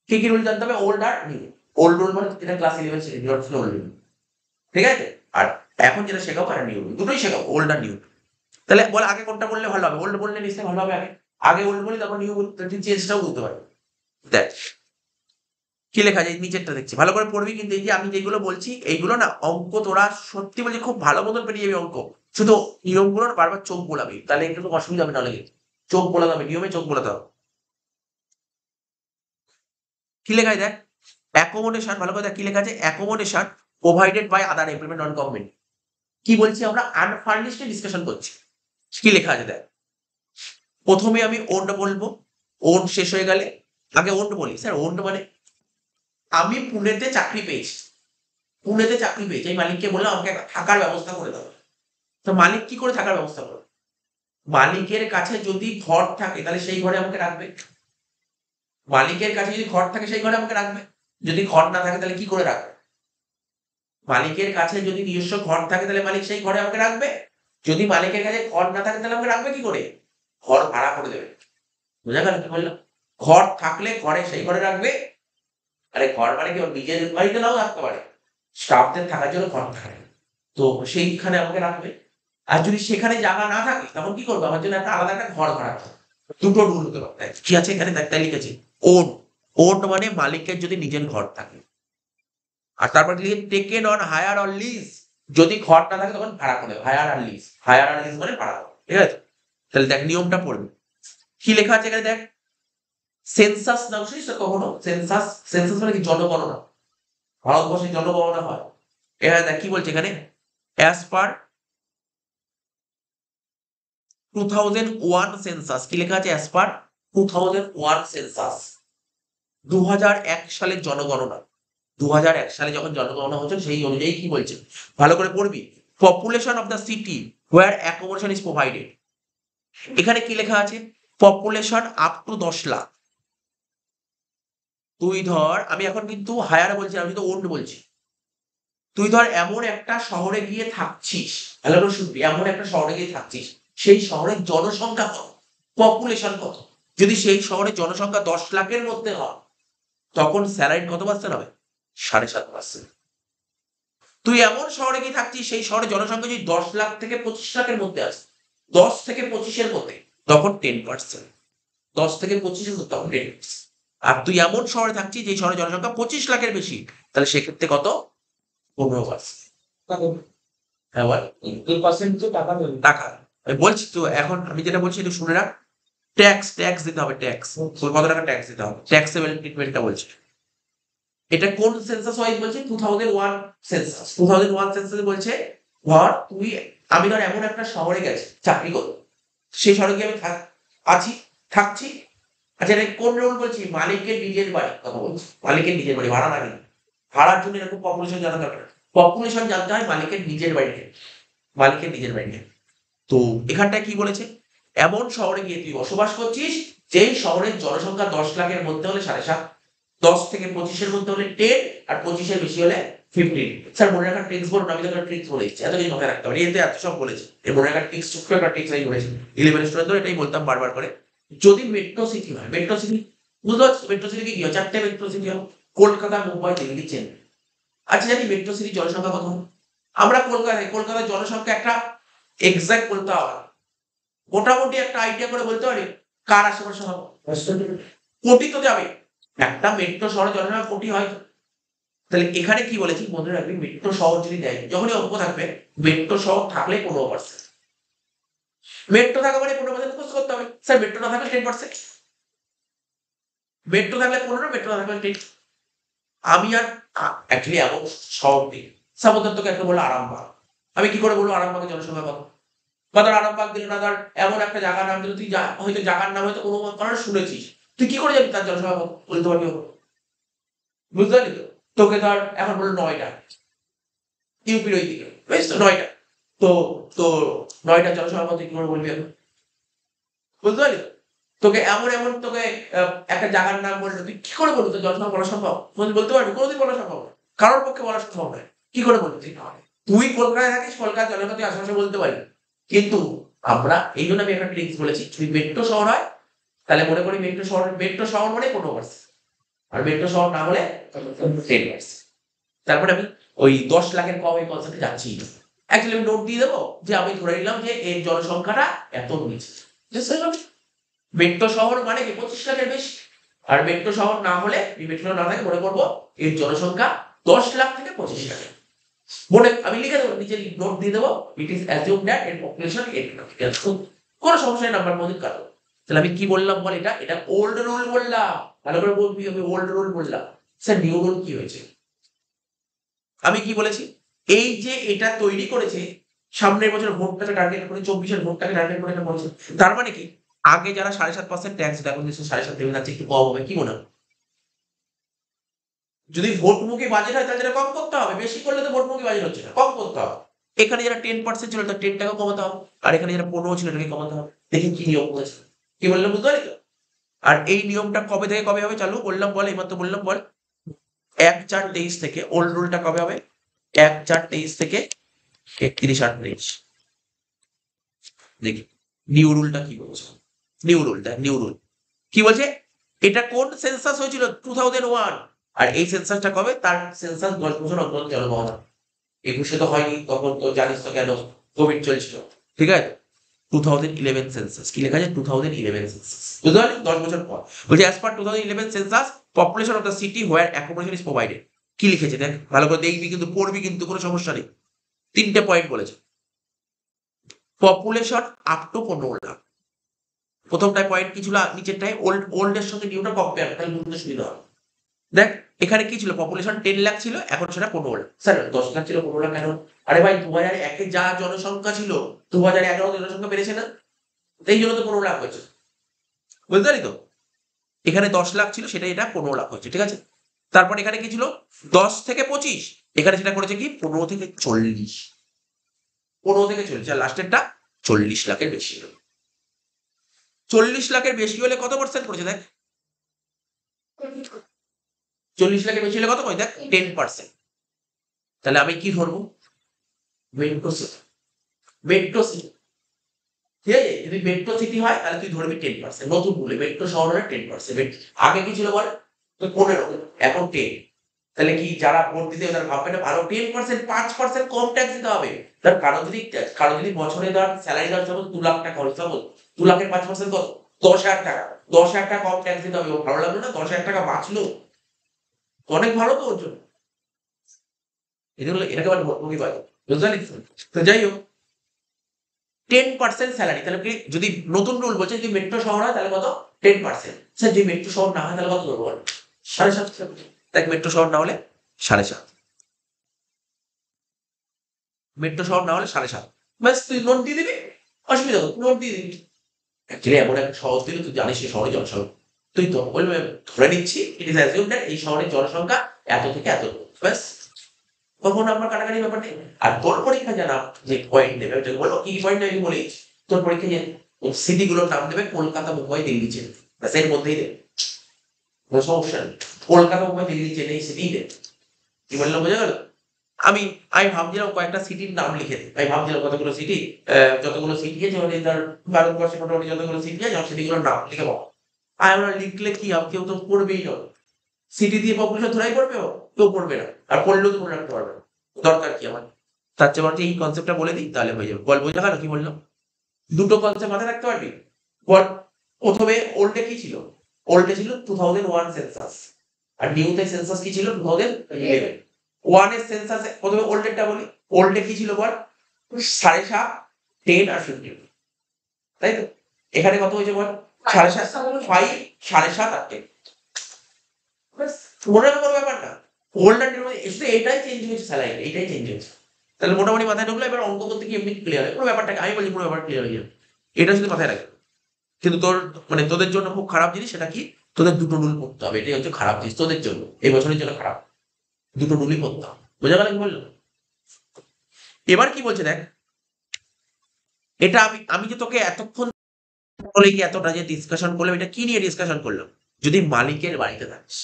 Speaker 1: কি কি রুল জানতে হবে, old are new. Old rule মানে যেটা ক্লাস 11 শিখেছি, ওল্ড রুল, ঠিক আছে। আর এখন যেটা শেখাবো আর নিউ, দুটোই শেখাবো, ওল্ড আর নিউ। তাহলে বল আগে কোনটা বললে ভালো হবে, ওল্ড বললে নিশ্চয়ই ভালো হবে। আগে আগে ওল্ড বলি তারপর নিউ বলি, তুই চেঞ্জটাও বুঝতে পারবি। দেখ কি লেখা যায় নিচেরটা দেখছি, ভালো করে পড়বি কিন্তু। এই যে আমি যেগুলো বলছি এইগুলো না অঙ্ক তোরা সত্যি বলছি খুব ভালো মতন পেরিয়ে যাবি অঙ্ক, শুধু নিয়মগুলো না বারবার চোখ বোলাবি, তাহলে একটু অসুবিধা হবে, নাহলে চোখ বোলাতে হবে, নিয়মে চোখ বোলাতে হবে। কি লেখা আছে দেখ, অ্যাকোমোডেশন, ভালো করে দেখ কি লেখা আছে, accommodation provided by other employment non government. কি বলছি আমরা, আনফার্নিশড ডিসকাশন করছি। কি লেখা আছে দেখ, প্রথমে আমি ওন্ড বলবো, ওন্ড শেষ হয়ে গেলে আগে ওন্ড বলি। স্যার ওন্ড মানে, আমি পুনেতে চাকরি পেয়েছি, পুনেতে চাকরি পেয়েছি, এই মালিককে বললাম আমাকে একটা থাকার ব্যবস্থা করে দাও। তো মালিক কি করে থাকার ব্যবস্থা করবে, মালিকের কাছে যদি ঘর থাকে তাহলে সেই ঘরে আমাকে রাখবে, মালিকের কাছে যদি ঘর থাকে সেই ঘরে আমাকে রাখবে, যদি ঘর না থাকে তাহলে কি করে রাখবে, মালিকের কাছে যদি নিজস্ব ঘর থাকে তাহলে মালিক সেই ঘরে আমাকে রাখবে, যদি মালিকের কাছে ঘর না থাকে তাহলে আমাকে রাখবে কি করে? ঘর ভাড়া করে দেবে। বোঝা গেল কি বললাম? ঘর থাকলে ঘরে সেই ঘরে রাখবে। আরে ঘর মানে কি ওর নিজের বাড়িতে নাও রাখতে পারে। স্টাফদের থাকার জন্য ঘর থাকে। তো সেইখানে আমাকে রাখবে। আর যদি সেখানে জায়গা না থাকে তখন কি করবে? আমার জন্য একটা আলাদা একটা ঘর ভাড়া করতে হবে। দুটো রুল হতে পারে। কি আছে এখানে দেখ তাই লিখেছি। ওন। ওন মানে মালিকের যদি নিজের ঘর থাকে। আর তারপর লিখে taken on hire or lease. যদি ঘর না থাকে তখন ভাড়া করে দেবে। হায়ার আর লিজ। হায়ার আর লিজ মানে ভাড়া করা। ঠিক আছে? তাহলে দেখ নিয়মটা পড়বে। কি লেখা আছে এখানে দেখ? সেন্সাস নাম শুনিস তো কখনো? সেন্সাস, সেন্সাস মানে কি? জনগণনা। ভারতবর্ষে জনগণনা হয়। এখানে দেখ কি বলছে এখানে? As per 2001 census. কি লেখা আছে? As per 2001 census. 2001 সালের জনগণনা। 2001 সালে যখন জনগণনা হচ্ছে সেই অনুযায়ী কি বলছে? ভালো করে পড়বি। Population of the city where accommodation is provided. এখানে কি লেখা আছে? Population up two 10 lakh. তুই ধর, আমি এখন কিন্তু হায়ার বলছি, আমি তো ওল্ড বলছি। তুই ধর এমন একটা শহরে গিয়ে থাকছিস, ভালো করে শুনবি, এমন একটা শহরে গিয়ে থাকছিস, সেই শহরের জনসংখ্যা কত, পপুলেশন কত। যদি সেই শহরের জনসংখ্যা 10 লাখের মধ্যে হয়, তখন স্যালারি কত পার্সেন্ট হবে? 7.5%। তুই এমন শহরে গিয়ে থাকছিস, সেই শহরের জনসংখ্যা যদি 10 লাখ থেকে 25 লাখের মধ্যে আসে, 10 থেকে 25-এর মধ্যে, তখন 10%। 10 থেকে 25 তখন 10%। আর তুই এমন শহরে থাকছিস যে শহরের জনসংখ্যা 25 লাখের বেশি, তাহলে সেক্ষেত্রে কত? 15%। হ্যাঁ বল।
Speaker 2: 2% তো টাকা দেবে।
Speaker 1: টাকা। আমি বলছি তো, এখন আমি যেটা বলছি একটু শুনে রাখ। ট্যাক্স, ট্যাক্স দিতে হবে, ট্যাক্স। তোর কত টাকা ট্যাক্স দিতে হবে? ট্যাক্সেবল ট্রিটমেন্টটা বলছে। এটা কোন সেন্সাস ওয়াইজ বলছে? 2001 সেন্সাস। 2001 সেন্সাস বলছে ধর তুই, আমি ধর এমন একটা শহরে গেছি চাকরি করতে, সেই শহরে গিয়ে আমি আছি, থাকছি। আচ্ছা এটা কোন রোল বলছি? মালিকের নিজের বাড়ি কথা বলছি। মালিকের নিজের বাড়ি, ভাড়া না কিন্তু। ভাড়ার জন্য এরকম পপুলেশন জানা দরকার। পপুলেশন জানতে হয় মালিকের নিজের বাড়িতে। মালিকের নিজের বাড়িতে। তো এখানটায় কি বলেছে? এমন শহরে গিয়ে তুই বসবাস করছিস যেই শহরের জনসংখ্যা 10 লাখের মধ্যে হলে 7.5, 10 থেকে 25-এর মধ্যে হলে 10, আর 25-এর বেশি হলে 15। স্যার মনে রাখার ট্রিক্স বলুন, আমি তো একটা ট্রিক্স বলে দিচ্ছি, এত কিছু মাথায় রাখতে হবে। এতে এত সব বলেছে, এর মনে রাখার ট্রিক্স, ছোট্ট একটা ট্রিক্স আমি বলেছি। 11 স্টুডেন্ট তো এটাই বলতাম বারবার করে। যদি মেট্রো সিটি হয়, মেট্রো সিটি বুঝতে পারছো? মেট্রো সিটি কি হয়? 4টে মেট্রো সিটি হয়, কলকাতা, মুম্বাই, দিল্লি, চেন্নাই। আচ্ছা জানি মেট্রো সিটির জনসংখ্যা কত? আমরা কলকাতার জনসংখ্যা একটা এক্সাক্ট বলতে হবে, মোটামুটি একটা আইডিয়া করে বলতে পারি কার আশেপাশে হবে? কোটি তো যাবে। একটা মেট্রো শহরে জনসংখ্যা কোটি হয় তো। তাহলে এখানে কি বলেছি মনে রাখবি, মেট্রো শহর যদি দেয়, যখনই অঙ্ক থাকবে মেট্রো শহর থাকলে 15%। মেট্রো থাকা মানে 15% মুখস্থ করতে হবে। স্যার মেট্রো না থাকলে 10%। মেট্রো থাকলে 15, মেট্রো না থাকলে 10। আমি আর অ্যাকচুয়ালি এমন শহর নেই। সাপোজ তোকে একটা বললো আরামবাগ, আমি কি করে বলবো আরামবাগের জনসংখ্যা কত? বা ধর আরামবাগ দিল না, ধর এমন একটা জায়গার নাম দিল, তুই হয়তো জায়গার নাম হয়তো কোনো কারণে শুনেছিস, তুই কি করে যাবি তার জনসংখ্যা কত বলতে পারবি? বুঝতে পারলি তো? তোকে ধর এখন বললো 9টা, ইউপির ওই দিকে বেশ তো 9টা, তো তো 9টা জনসংখ্যা কত কি করে বলবি এখন? বুঝতে পারলি তো? তোকে এমন এমন তোকে একটা জায়গার নাম বললো, তুই কি করে বলবি তোর জনসংখ্যা বলা সম্ভব? বলতে পারবি? কোনোদিন বলা সম্ভব না, কারোর পক্ষে বলা সম্ভব নয়। কি করে বলবি তুই? তুই কলকাতায় থাকিস, কলকাতার জনসংখ্যা তুই আশেপাশে বলতে পারবি, কিন্তু আমরা এই জন্য আমি একটা ট্রিক্স বলেছি, যদি মেট্রো শহর হয় তাহলে মনে করি মেট্রো শহর মানে 15%, আর মেট্রো শহর না হলে 10%। তারপরে আমি ওই 10 লাখের কম এই কনসেপ্টে যাচ্ছি। অ্যাকচুয়ালি আমি নোট দিয়ে দেবো যে আমি ধরে নিলাম যে এর জনসংখ্যাটা এত নিচে। মেট্রো শহর মানে কি 25 লাখের বেশি, আর মেট্রো শহর না হলে, মেট্রো না থাকে মনে করবো এর জনসংখ্যা 10 লাখ থেকে 25 লাখ। মনে আমি লিখে দেবো, নিচে নোট দিয়ে দেবো, ইট ইজ অ্যাজিউম দ্যাট এর পপুলেশন 8 লাখ। কোনো সমস্যা নেই, নাম্বার মধ্যে কাটো। তাহলে আমি কি বললাম বল? এটা ওল্ড রুল বললাম, ভালো করে বলবি, আমি ওল্ড রুল বললাম। স্যার নিউ রুল কি হয়েছে? আমি কি বলেছি? এই যে এটা তৈরি করেছে, সামনের বছর ভোটটাকে টার্গেট করে, 24-এর ভোটটাকে টার্গেট করে এটা বলেছে। তার মানে কি আগে যারা 7.5% ট্যাক্স দিত, এখন 7.5 দেবে, যাচ্ছে একটু কম হবে, কি মনে হয়? যদি ভোটমুখী বাজেট হয় তাহলে যেটা কম করতে হবে, বেশি করলে তো ভোটমুখী বাজেট হচ্ছে না, কম করতে হবে। এখানে যারা 10% ছিল তার 10 টাকা কমাতে হবে, আর এখানে যারা 15 ছিল এটাকে কমাতে হবে। দেখি কি নিয়ম বলেছে, কি বললাম বুঝতে পারলি তো? আর এই নিয়মটা কবে থেকে কবে হবে চালু বললাম বল, এইমাত্র বললাম বল। 1/4/23 থেকে। ওল্ড রুলটা কবে হবে? 1/4/23 থেকে 31/8/23। দেখি নিউ রুলটা কি বলছে। নিউ রুল দেখ, নিউ রুল কি বলছে, এটা কোন সেন্সাস হয়েছিল 2001, আর এই সেন্সাসটা কবে, তার সেন্সাস 10 বছর অন্তর জন্ম হয়। 21 তো হয়নি, তখন তো জানিস তো কেন, কোভিড চলছিল, ঠিক আছে। 2011 সেন্সাস, কি লেখা আছে 2011 সেন্সাস, বুঝতে পারলি, 10 বছর পর বলছে as per 2011 census population of the city where accommodation is provided. কি লিখেছে দেখ, ভালো করে দেখবি কিন্তু, পড়বি কিন্তু, কোনো সমস্যা নেই। 3টে পয়েন্ট বলেছে, পপুলেশন আপ টু 15 লাখ। প্রথমটায় পয়েন্ট কি ছিল, নিচেরটায় ওল্ডের সঙ্গে নিউটা কম্পেয়ার, তাহলে বুঝতে সুবিধা হয়। দেখ এখানে কি ছিল, পপুলেশন 10 লাখ ছিল, এখন সেটা 15 লাখ। স্যার 10 লাখ ছিল 15 লাখ কেন? আরে ভাই 2001 যা জনসংখ্যা ছিল 2011 জনসংখ্যা বেড়েছে না, এই জন্য তো 15 লাখ হয়েছে, বুঝতে পারি তো। এখানে 10 লাখ ছিল, সেটা এটা 15 লাখ হয়েছে, ঠিক আছে। তারপর এখানে কি ছিল 10 থেকে 25, এখানে সেটা করেছে কি 15 থেকে 40, 15 থেকে 40, আর লাস্টেরটা 40 লাখের বেশি হলো। 40 লাখের বেশি হলে কত পার্সেন্ট করেছে দেখ, 40 লাখের বেশি হলে কত করে দেখ 10%। তাহলে আমি কি ধরবো, মেট্রো সিটি, মেট্রো সিটি, ঠিক আছে। যদি মেট্রো সিটি হয় তাহলে তুই ধরবি 10%, নতুন বলে মেট্রো শহর হলে 10%। আগে কি ছিল বল, তো 15, এখন 10। তাহলে কি যারা ভোট দিতে তারা ভাববে না ভালো, 10%, 5% কম ট্যাক্স দিতে হবে। তার কারো যদি বছরে ধর স্যালারি ধর সাপোজ 2 লাখ টাকা হলো, সাপোজ 2 লাখের 5% কত, 10,000 টাকা। 10,000 টাকা কম ট্যাক্স দিতে হবে, ওর ভালো লাগলো না, 10,000 টাকা বাঁচলো, অনেক ভালো তো ওর জন্য। এটাকে বলে ভোটভোগী বাজার, বুঝতে পারলি? তো যাই হোক, 10% স্যালারি, তাহলে কি যদি নতুন রুল বলছে যদি মেট্রো শহর হয় তাহলে কত, 10%। স্যার যদি মেট্রো শহর না হয় তাহলে কত দেবো বল, 7.5। দেখ মেট্রো শহর না হলে 7.5, মেট্রো শহর না হলে 7.5, ব্যাস তুই নোট দিয়ে দিবি, অসুবিধা হবে, নোট দিয়ে দিবি। অ্যাকচুয়ালি এমন একটা শহর দিলে তুই জানিস এই শহরে জনসংখ্যা, তুই তো বলবে ধরে নিচ্ছি ইট ইজ অ্যাজিউম দ্যাট এই শহরের জনসংখ্যা এত থেকে এত, ব্যাস, তখন আমার কাটাকাটি ব্যাপার নেই। আর তোর পরীক্ষা জানা যে পয়েন্ট দেবে, ওটাকে বলো কি পয়েন্ট দেবে বলিস, তোর পরীক্ষা যে সিটি গুলোর নাম দেবে কলকাতা, মুম্বাই, দিল্লি, চেন্নাই, ব্যাস এর মধ্যেই দেবে, কোনো সমস্যা নেই। কলকাতা, মুম্বাই, দিল্লি, চেন্নাই সিটি দেবে। কি বললাম বোঝা গেল? আমি আমি ভাবছিলাম কয়েকটা সিটির নাম লিখে দিই, আমি ভাবছিলাম কতগুলো সিটি, যতগুলো সিটি আছে মানে ধর ভারতবর্ষে মোটামুটি যতগুলো সিটি আছে সিটিগুলোর নাম লিখে পাবো। আর আমরা লিখলে কি হবে, কেউ তো পড়বেই না, সিটি দিয়ে পপুলেশন ধরাই পড়বে, কেউ পড়বে না, আর পড়লেও তো মনে রাখতে পারবে না, দরকার কি আমার। তার চেয়ে বরঞ্চ এই কনসেপ্টটা বলে দিই তাহলে হয়ে যাবে। বল বোঝা গেল কি বললাম? দুটো কনসেপ্ট মাথায় রাখতে পারবি। বল, প্রথমে ওল্ডে কি ছিল, ওল্ডে ছিল 2001 সেন্সাস, আর নিউতে সেন্সাস কি ছিল 2011। ওয়ানের সেন্সাসে প্রথমে ওল্ডেরটা বলি, ওল্ডে কি ছিল বল, 7.5, 10 আর 15, তাই তো। এখানে কত হয়েছে বল, 7.5, 5, 7.5 আর 10, মনে রাখার কোনো ব্যাপার না। ওল্ড আর নিউর মধ্যে শুধু এটাই চেঞ্জ হয়েছে, স্যালারি এইটাই চেঞ্জ হয়েছে। তাহলে মোটামুটি মাথায় ঢুকলো, এবার অঙ্ক করতে কি এমনি ক্লিয়ার হয়, পুরো ব্যাপারটাকে আমি বলি পুরো ব্যাপার ক্লিয়ার হয়ে যাবে, এটা শুধু মাথায় রাখবে। কিন্তু তোর মানে তোদের জন্য খুব খারাপ জিনিস সেটা কি, তোদের দুটো রুল পড়তে হবে, এটাই হচ্ছে খারাপ জিনিস তোদের জন্য, এই বছরের জন্য খারাপ, দুটো রুলই পড়তে হবে, বোঝা গেল কি বললো? এবার কি বলছে দেখ, এটা আমি আমি যে তোকে এতক্ষণ বলে কি এতটা যে ডিসকাশন করলাম, এটা কি নিয়ে ডিসকাশন করলাম, যদি মালিকের বাড়িতে থাকিস,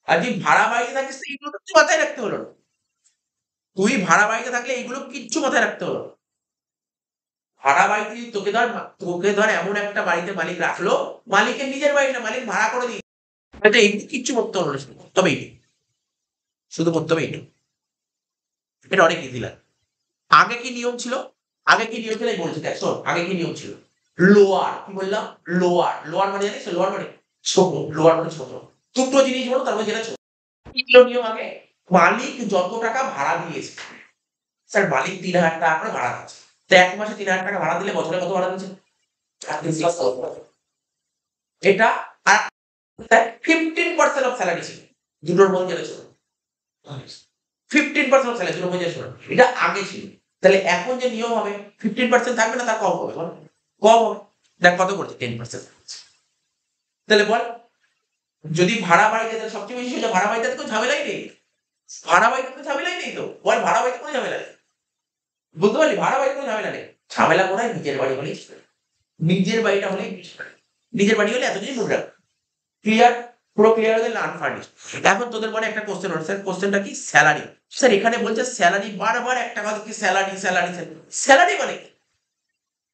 Speaker 1: আর যদি ভাড়া বাড়িতে থাকিস তো এইগুলো তো কিছু মাথায় রাখতে হলো না। তুই ভাড়া বাড়িতে থাকলে এইগুলো কিচ্ছু মাথায় রাখতে হলো না। ভাড়া বাড়িতে যদি তোকে ধর এমন একটা বাড়িতে মালিক রাখলো, মালিকের নিজের বাড়ি না, মালিক ভাড়া করে দিই, এটা এই কিচ্ছু করতে হলো না, শুধু করতে হবে এইটুকু, শুধু করতে হবে এইটুকু, এটা অনেক ইজি লাগে। আগে কি নিয়ম ছিল, আগে কি নিয়ম ছিল এই বলছি দেখ শোন, আগে কি নিয়ম ছিল, লোয়ার, কি বললাম, লোয়ার, লোয়ার মানে জানিস, লোয়ার মানে ছোট, লোয়ার মানে ছোট, দুটো জিনিস বলো তারপরে যেটা ছোট। কি ছিল নিয়ম আগে, মালিক যত টাকা ভাড়া দিয়েছে, স্যার মালিক 3,000 টাকা করে ভাড়া দিচ্ছে, তো এক মাসে 3,000 টাকা ভাড়া দিলে বছরে কত ভাড়া দিচ্ছে, 30,000। এটা আর 15% অফ স্যালারি ছিল, দুটোর মধ্যে যেটা ছিল 15% অফ স্যালারি, দুটোর মধ্যে ছিল, এটা আগে ছিল। তাহলে এখন যে নিয়ম হবে 15% থাকবে না, তার কম হবে, বল কম হবে। দেখ কত করছে 10%। তাহলে বল, যদি ভাড়া বাড়িতে তাহলে সবচেয়ে বেশি হচ্ছে, ভাড়া বাড়িতে তো কোনো ঝামেলাই নেই, ভাড়া বাড়িতে কোনো ঝামেলাই নেই তো, বল ভাড়া বাড়িতে কোনো ঝামেলা নেই, বুঝতে পারলি, ভাড়া বাড়িতে কোনো ঝামেলা নেই। ঝামেলা কোথায়, নিজের বাড়ি হলেই, নিজের বাড়িটা হলেই, নিজের বাড়ি হলে এত কিছু মনে রাখ, ক্লিয়ার, পুরো ক্লিয়ার হয়ে গেলে আনফার্নিশড। এখন তোদের মনে একটা কোশ্চেন হলো, স্যার কোশ্চেনটা কি, স্যালারি, স্যার এখানে বলছে স্যালারি, বারবার একটা কথা কি স্যালারি স্যালারি স্যালারি মানে কি?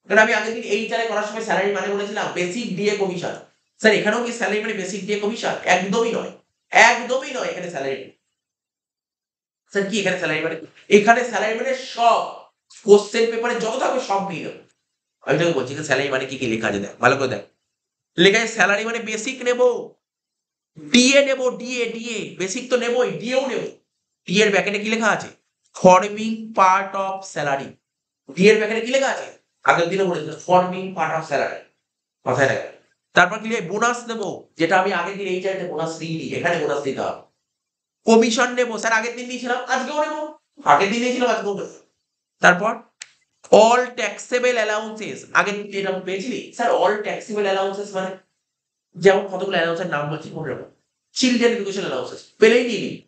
Speaker 1: কারণ আমি আগের দিন এই চালে করার সময় স্যালারি মানে বলেছিলাম বেসিক ডিএ কমিশন। স্যার এখানেও কি স্যালারি মানে বেসিক ডিএ কমিশন? একদমই নয়, একদমই নয়। এখানে স্যালারি স্যার কি এখানে স্যালারি মানে? এখানে স্যালারি মানে সব কোশ্চেন পেপারে যত থাকবে সব নিয়ে নেবো। আমি তোকে বলছি স্যালারি মানে কি কি লেখা আছে, দেখ ভালো করে দেখ। লেখা আছে স্যালারি মানে বেসিক নেবো, ডিএ নেবো, ডিএ ডিএ বেসিক তো নেবোই, ডিএও নেবো। ডি এর ব্যাকেটে কি লেখা আছে? Forming part of salary. D এর ব্যাকেটে কি লেখা আছে? আগের দিনে বলেছিল ফর্মিং পার্ট অফ স্যালারি, মাথায় রাখবে। তারপর কি বোনাস নেবো, যেটা আমি আগের দিন এই চাইতে বোনাস দিইনি, এখানে বোনাস দিতে হবে। কমিশন নেবো, স্যার আগের দিন নিয়েছিলাম আজকেও নেবো, আগের দিন নিয়েছিলাম আজকেও নেবো। তারপর অল ট্যাক্সেবল অ্যালাউন্সেস, আগের দিন যেটা পেয়েছিলি স্যার অল ট্যাক্সেবল অ্যালাউন্সেস মানে যেমন কতগুলো অ্যালাউন্সের নাম বলছি মনে রাখো। চিলড্রেন এডুকেশন অ্যালাউন্সেস পেলেই নিয়ে নিবি,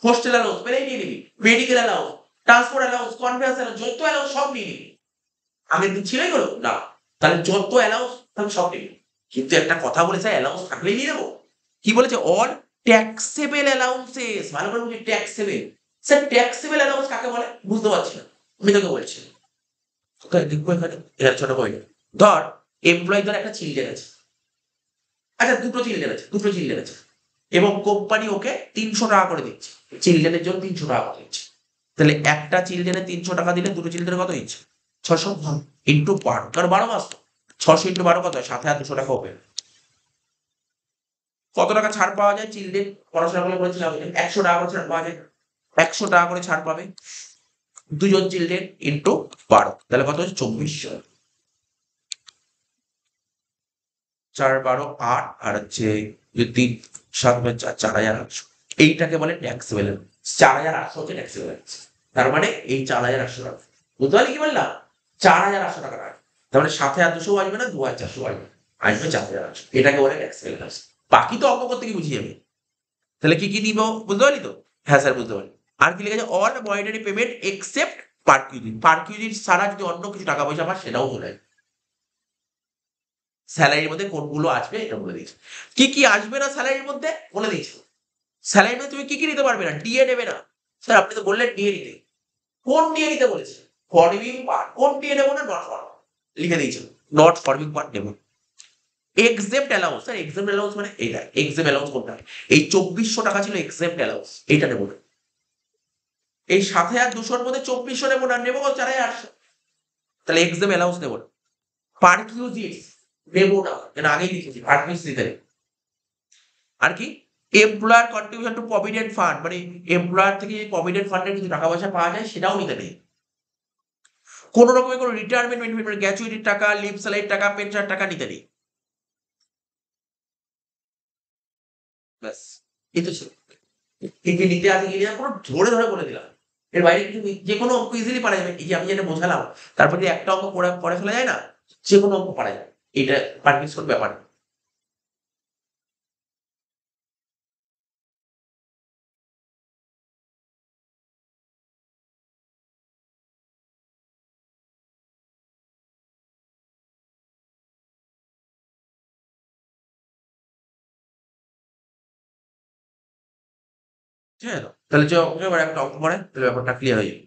Speaker 1: হোস্টেল অ্যালাউন্স পেলেই নিয়ে নিবি, medical allowance, transport allowance, conference allowance, যত অ্যালাউন্স সব নিয়ে নিবি। আগের দিন ছিলই হলো না, তাহলে যত অ্যালাউন্স তাহলে সব নিবি। কিন্তু একটা কথা বলে স্যার অ্যালাউন্স থাকলেই নিয়ে নেবো, কি বলেছে? অল ট্যাক্সেবল অ্যালাউন্সেস, ভালো করে বুঝি ট্যাক্সেবল। স্যার ট্যাক্সেবল অ্যালাউন্স কাকে বলে বুঝতে পারছি না, আমি তোকে বলছি। লিখবো এখানে ছোট বই। ধর এমপ্লয়ি, ধর একটা চিলড্রেন আছে, আচ্ছা দুটো চিলড্রেন আছে এবং কোম্পানি ওকে 300 টাকা করে দিচ্ছে, চিলড্রেনের জন্য 300 টাকা করে দিচ্ছে। তাহলে একটা চিলড্রেনে 300 টাকা দিলে দুটো চিলড্রেন কত দিচ্ছে? 600 ইন্টু 12, কারণ 12 মাস তো 600 ইন্টু 12 কত হয়? 7,200 টাকা হবে। কত টাকা ছাড় পাওয়া যায়? চিলড্রেন পড়াশোনা করলে বলেছিলাম 100 টাকা করে ছাড় পাওয়া যায়, 100 টাকা করে ছাড় পাবে দুজন চিলড্রেন ইন্টু 12, তাহলে কত হচ্ছে? 2400। 4 12 8 আর হচ্ছে 3 7 4,800, এইটাকে বলে ট্যাক্সেবল। 4,800 হচ্ছে ট্যাক্সেবল। তার মানে এই 4,800 টাকা, বুঝতে পারলি কি বললাম? 4,800 টাকা রাখ, তার মানে 7,200 আসবে না, 2,400 আসবে, আসবে 4,800, এটাকে বলে ট্যাক্সেবল। বাকি তো অঙ্ক করতে কি বুঝি যাবে। তাহলে কি কি নিব বুঝতে পারলি তো? হ্যাঁ স্যার বুঝতে পারলি। আর কি লেগেছে? অল মনিটারি পেমেন্ট এক্সেপ্ট পারকিউজিট, পারকিউজিট ছাড়া যদি অন্য কিছু টাকা পয়সা পাস সেটাও চলে যায়। স্যালারির মধ্যে কোনগুলো আসবে এটা বলে দিয়েছে। কি কি আসবে না স্যালারির মধ্যে বলে দিয়েছে। স্যালারির মধ্যে তুমি কি কি নিতে পারবে না? ডিএ নেবে না। স্যার আপনি তো বললেন ডিএ নিতে, কোন ডিএ নিতে বলেছে? ফর্মিং পার্ট, কোন ডিএ নেবো না? নট ফর্মিং, লিখে দিয়েছিল নট ফর্মিং পার্ট নেব। Except allowance, sir except allowance মানে এইটা, এক্সেপ্ট অ্যালাউন্স কোনটা? এই 2400 টাকা ছিল এক্সেপ্ট অ্যালাউন্স, এইটা নেব না। এই 7,200 মধ্যে 2400 নেবো না, নেবো 4,800, তাহলে এক্সেপ্ট অ্যালাউন্স নেব না। পারকিউজিটস নেবো না, এটা আগেই লিখেছি, পারকিউজিটস নিতে নেই। আর কি? Employer contribution to provident fund, মানে এমপ্লয়ার থেকে যে প্রভিডেন্ট ফান্ডের কিছু টাকা পয়সা পাওয়া যায় সেটাও নিতে নেই। কোন রকমের কোনো রিটায়ারমেন্ট বেনিফিট মানে গ্র্যাচুইটির টাকা, লিভ স্যালারির টাকা, পেনশন টাকা নিতে নেই। ব্যাস এই তো ছিল। এই যে নিতে আছে কি পুরো ধরে ধরে বলে দিলাম, এর বাইরে কিছু যে কোনো অঙ্ক ইজিলি পারা যাবে। এই যে আমি যেটা বোঝালাম তারপর যে একটা অঙ্ক পড়ে পড়ে ফেলা যায় না, যে কোনো অঙ্ক পারা যায়, এটা পারকিউজ কোন ব্যাপার না। ঠিক আছে তো? তাহলে যে অঙ্ক এবার একটা অঙ্ক পড়ে তাহলে ব্যাপারটা ক্লিয়ার হয়ে যাবে।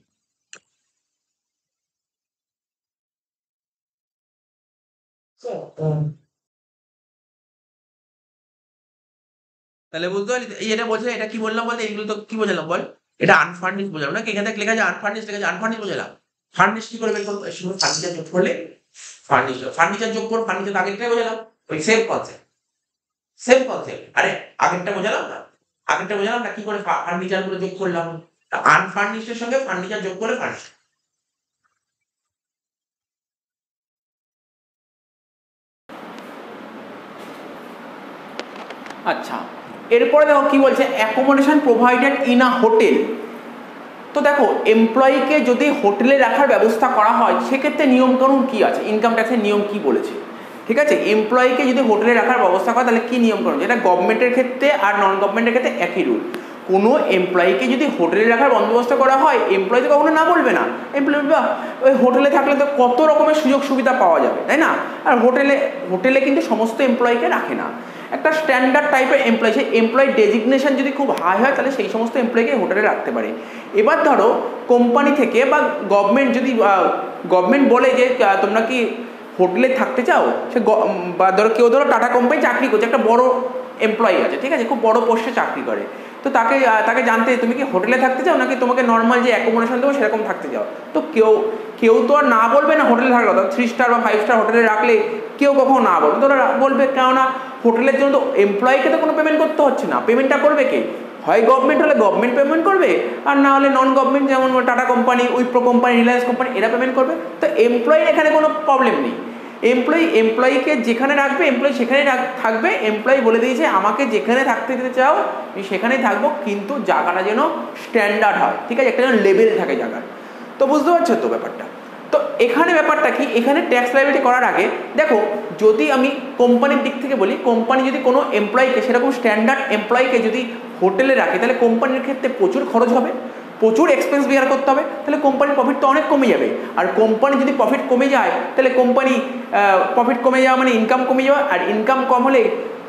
Speaker 1: তাহলে বুঝতে পারলি? এই এটা বলছে, এটা কি বললাম বলতে, এইগুলো তো কি বোঝালাম বল? এটা আনফার্নিশ বোঝালাম না? এখানে লেখা আছে আনফার্নিশ, লেখা আছে আনফার্নিশ বোঝালাম। ফার্নিশ কি করে বের করবো? শুধু ফার্নিচার যোগ করলে ফার্নিচার যোগ করো, ফার্নিচার আগেরটাই বোঝালাম, ওই সেম কনসেপ্ট, সেম কনসেপ্ট। আরে আগেরটা বোঝালাম না, আগেরটা বোঝালাম না কি করে ফার্নিচার গুলো যোগ করলাম, আনফার্নিশের সঙ্গে ফার্নিচার যোগ করে ফার্নিশ।
Speaker 3: আচ্ছা, এরপরে দেখো কি বলছে, accommodation provided in a hotel. তো দেখো এমপ্লয়িকে যদি হোটেলে রাখার ব্যবস্থা করা হয় সেক্ষেত্রে নিয়মকানুন কি আছে, ইনকাম ট্যাক্সের নিয়ম কি বলেছে, ঠিক আছে? এমপ্লয়িকে যদি হোটেলে রাখার ব্যবস্থা করে তাহলে কি নিয়মকানুন, যেটা গভর্নমেন্টের ক্ষেত্রে আর নন গভর্নমেন্টের ক্ষেত্রে একই রুল। কোনো এমপ্লয়িকে যদি হোটেলে রাখার বন্দোবস্ত করা হয়, এমপ্লয়ি তো কখনো না বলবে না। এমপ্লয়ি ওই হোটেলে থাকলে তো কত রকমের সুযোগ সুবিধা পাওয়া যাবে, তাই না? আর হোটেলে কিন্তু সমস্ত এমপ্লয়িকে রাখে না, একটা স্ট্যান্ডার্ড টাইপের এমপ্লয়ি, সেই এমপ্লয়ি ডেজিগনেশন যদি খুব হাই হয় তাহলে সেই সমস্ত এমপ্লয়িকে হোটেলে রাখতে পারে। এবার ধরো কোম্পানি থেকে বা গভর্নমেন্ট যদি গভর্নমেন্ট বলে যে তোমরা কি হোটেলে থাকতে চাও, সে বা ধরো কেউ ধরো টাটা কোম্পানি চাকরি করছে, একটা বড় এমপ্লয়ি আছে, ঠিক আছে, খুব বড় পোস্টে চাকরি করে, তো তাকে জানতে তুমি কি হোটেলে থাকতে চাও নাকি তোমাকে নর্মাল যে অ্যাকোমোডেশন দেবো সেরকম থাকতে চাও। তো কেউ তো আর না বলবে না হোটেলে থাকলে, 3 স্টার বা 5 স্টার হোটেলে রাখলে কেউ কখনো না বলবে, তো ওরা বলবে, কেননা হোটেলের জন্য তো এমপ্লয়িকে তো কোনো পেমেন্ট করতে হচ্ছে না, পেমেন্টটা করবে কে, হয় গভর্নমেন্ট হলে গভর্নমেন্ট পেমেন্ট করবে, আর না হলে নন গভর্নমেন্ট যেমন tata company, Wipro company, Reliance company, এরা পেমেন্ট করবে। তো এমপ্লয়ির এখানে কোনো প্রবলেম নেই, এমপ্লয়িকে যেখানে রাখবে এমপ্লয়ি সেখানেই থাকবে। এমপ্লয়ি বলে দিয়েছে আমাকে যেখানে থাকতে দিতে চাও আমি সেখানেই থাকবো, কিন্তু জায়গাটা যেন স্ট্যান্ডার্ড হয়, ঠিক আছে, একটা যেন লেভেল থাকে জায়গার। তো বুঝতে পারছো তো ব্যাপারটা। তো এখানে ব্যাপারটা কি, এখানে ট্যাক্স লায়াবিলিটি করার আগে দেখো, যদি আমি কোম্পানির দিক থেকে বলি, কোম্পানি যদি কোনো এমপ্লয়িকে, সেরকম স্ট্যান্ডার্ড এমপ্লয়িকে যদি হোটেলে রাখে, তাহলে কোম্পানির ক্ষেত্রে প্রচুর খরচ হবে, প্রচুর এক্সপেন্স বিয়ার করতে হবে, তাহলে কোম্পানির প্রফিট তো অনেক কমে যাবে। আর কোম্পানি যদি প্রফিট কমে যায়, তাহলে প্রফিট কমে যাওয়া মানে ইনকাম কমে যাওয়া, আর ইনকাম কম হলে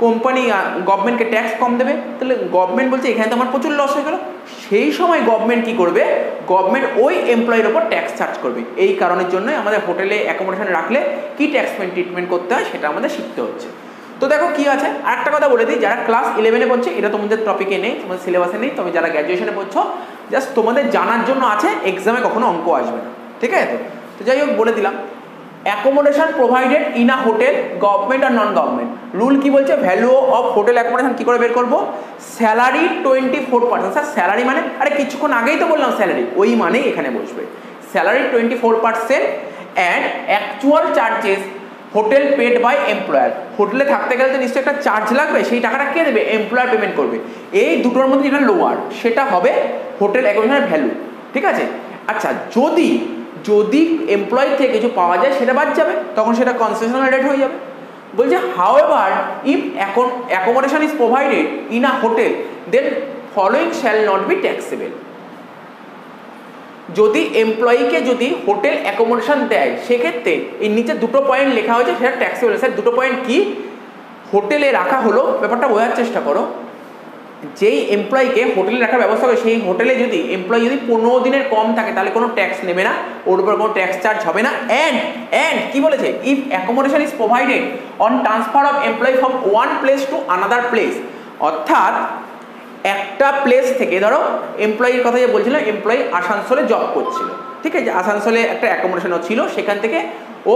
Speaker 3: কোম্পানি গভর্নমেন্টকে ট্যাক্স কম দেবে, তাহলে গভর্নমেন্ট বলছে এখানে তো আমার প্রচুর লস হয়ে গেল। সেই সময় গভর্নমেন্ট কি করবে, গভর্নমেন্ট ওই এমপ্লয়ির ওপর ট্যাক্স চার্জ করবে। এই কারণের জন্যই আমাদের হোটেলে অ্যাকোমোডেশনে রাখলে কি ট্যাক্স ট্রিটমেন্ট করতে হয় সেটা আমাদের শিখতে হচ্ছে। তো দেখো কি আছে, আর একটা কথা বলে দিই, যারা ক্লাস 11-এ পড়ছে, এটা তোমাদের টপিকে নেই, তোমাদের সিলেবাসে নেই, তবে যারা গ্র্যাজুয়েশনে পড়ছো জাস্ট তোমাদের জানার জন্য আছে, এক্সামে কখনো অঙ্ক আসবে না, ঠিক আছে। তো যাই হোক বলে দিলাম, accommodation provided in a hotel, government আর নন গভর্নমেন্ট। রুল কি বলছে, ভ্যালু অফ হোটেল অ্যাকোমোডেশন কি করে বের করবো, স্যালারি 24%। স্যার স্যালারি মানে, আরে কিছুক্ষণ আগেই তো বললাম স্যালারি, ওই মানেই এখানে বসবে, salary 24% and actual charges hotel paid by employer. হোটেলে থাকতে গেলে তো নিশ্চয়ই একটা চার্জ লাগবে, সেই টাকাটা কে দেবে, এমপ্লয়ার পেমেন্ট করবে। এই দুটোর মধ্যে যেটা লোয়ার সেটা হবে হোটেল অ্যাকোমোডেশনের ভ্যালু, ঠিক আছে। আচ্ছা, যদি এমপ্লয়ি থেকে কিছু পাওয়া যায় সেটা বাদ যাবে, তখন সেটা কনসেশনাল রেট হয়ে যাবে। বলছে however if accommodation is provided in a hotel then following shall not be taxable. যদি এমপ্লয়িকে যদি হোটেল অ্যাকোমোডেশন দেয়, সেক্ষেত্রে এর নিচে দুটো পয়েন্ট লেখা হয়েছে, সেটা ট্যাক্সেবল। স্যার দুটো পয়েন্ট কি, হোটেলে রাখা হলো, ব্যাপারটা বোঝার চেষ্টা করো, যেই এমপ্লয়িকে হোটেলে রাখার ব্যবস্থা করে, সেই হোটেলে যদি এমপ্লয়ি যদি 15 দিনের কম থাকে, তাহলে কোনো ট্যাক্স নেবে না, ওর উপর কোনো ট্যাক্স চার্জ হবে না। অ্যান্ড কি বলেছে, if accommodation is provided on transfer of employee from one place to another place, অর্থাৎ একটা প্লেস থেকে, ধরো এমপ্লয়ির কথা যে বলছিলাম, এমপ্লয়ি আসানসোলে জব করছিল, ঠিক আছে, আসানসোলে একটা অ্যাকোমোডেশনও ছিল, সেখান থেকে ও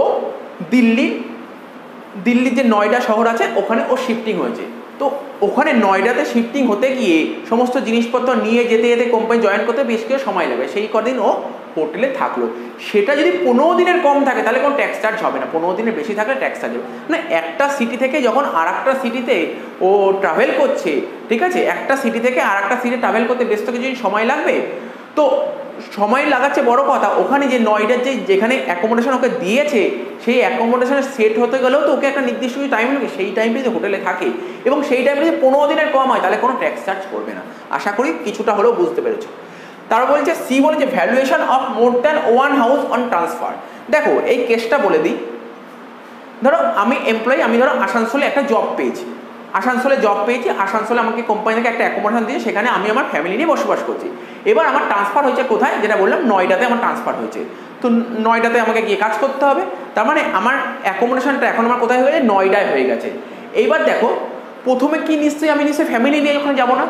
Speaker 3: দিল্লির যে নয়ডা শহর আছে ওখানে ও শিফটিং হয়েছে। তো ওখানে নয়ডাতে শিফটিং হতে গিয়ে সমস্ত জিনিসপত্র নিয়ে যেতে কোম্পানি জয়েন করতে বেশ কিছু সময় লাগবে, সেই কদিন ও হোটেলে থাকলো। সেটা যদি 15 দিনের কম থাকে তাহলে কোনো ট্যাক্স চার্জ হবে না, 15 দিনের বেশি থাকলে ট্যাক্স চার্জ হবে না। একটা সিটি থেকে যখন আর একটা সিটিতে ও ট্রাভেল করছে, ঠিক আছে, একটা সিটি থেকে আর একটা সিটি ট্রাভেল করতে বেশ তো কিছু সময় লাগবে, তো সময় লাগাচ্ছে বড় কথা, ওখানে যে নয়ডার যেখানে অ্যাকোমোডেশন ওকে দিয়েছে, সেই অ্যাকোমোডেশনের সেট হতে গেলেও তো ওকে একটা নির্দিষ্ট কিছু টাইম লাগে, সেই টাইমে যে হোটেলে থাকে এবং সেই টাইমে যদি 15 দিনের কম হয় তাহলে কোনো ট্যাক্স চার্জ করবে না। আশা করি কিছুটা হলেও বুঝতে পেরেছো। তারা বলছে সি বলেছে valuation of more than one house on transfer. দেখো এই কেসটা বলে দিই, ধরো আমি এমপ্লয়ি, আমি ধরো আসানসোলে একটা জব পেয়েছি, আসানসোলে আমাকে কোম্পানি থেকে একটা অ্যাকোমোডেশন দিয়ে সেখানে আমি আমার ফ্যামিলি নিয়ে বসবাস করছি। এবার আমার ট্রান্সফার হয়েছে কোথায়, যেটা বললাম নয়ডাতে আমার ট্রান্সফার হয়েছে, তো নয়ডাতে আমাকে গিয়ে কাজ করতে হবে, তার মানে আমার অ্যাকোমোডেশনটা এখন আমার কোথায় হয়ে গেছে, নয়ডায় হয়ে গেছে। এইবার দেখো প্রথমে কি আমি নিশ্চয়ই ফ্যামিলি নিয়ে ওখানে যাবো না,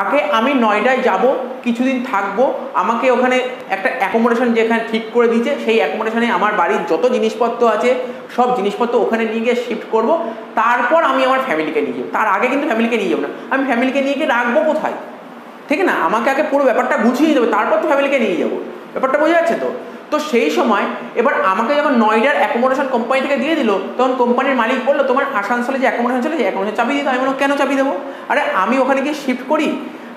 Speaker 3: আগে আমি নয়ডায় যাব, কিছুদিন থাকবো, আমাকে ওখানে একটা অ্যাকোমোডেশন যেখানে ঠিক করে দিয়েছে সেই অ্যাকোমোডেশনে আমার বাড়ির যত জিনিসপত্র আছে সব জিনিসপত্র ওখানে নিয়ে গিয়ে শিফট করব, তারপর আমি আমার ফ্যামিলিকে নিয়ে যাবো। তার আগে কিন্তু ফ্যামিলিকে নিয়ে যাবো না, আমি ফ্যামিলিকে নিয়ে গিয়ে রাখবো কোথায়, ঠিক না, আমাকে আগে পুরো ব্যাপারটা গুছিয়ে দেবে, তারপর তো ফ্যামিলিকে নিয়ে যাবো। ব্যাপারটা বোঝা যাচ্ছে তো। তো সেই সময় এবার আমাকে যখন নয়ডার অ্যাকোমোডেশন কোম্পানি থেকে দিয়ে দিল, তখন কোম্পানির মালিক বললো তোমার আসানসোলে যে অ্যাকোমোডেশন চলে, যে অ্যাকোমোডেশন চাবি দিতে, আমি বললাম কেন চাবি দেবো, আরে আমি ওখানে গিয়ে শিফট করি,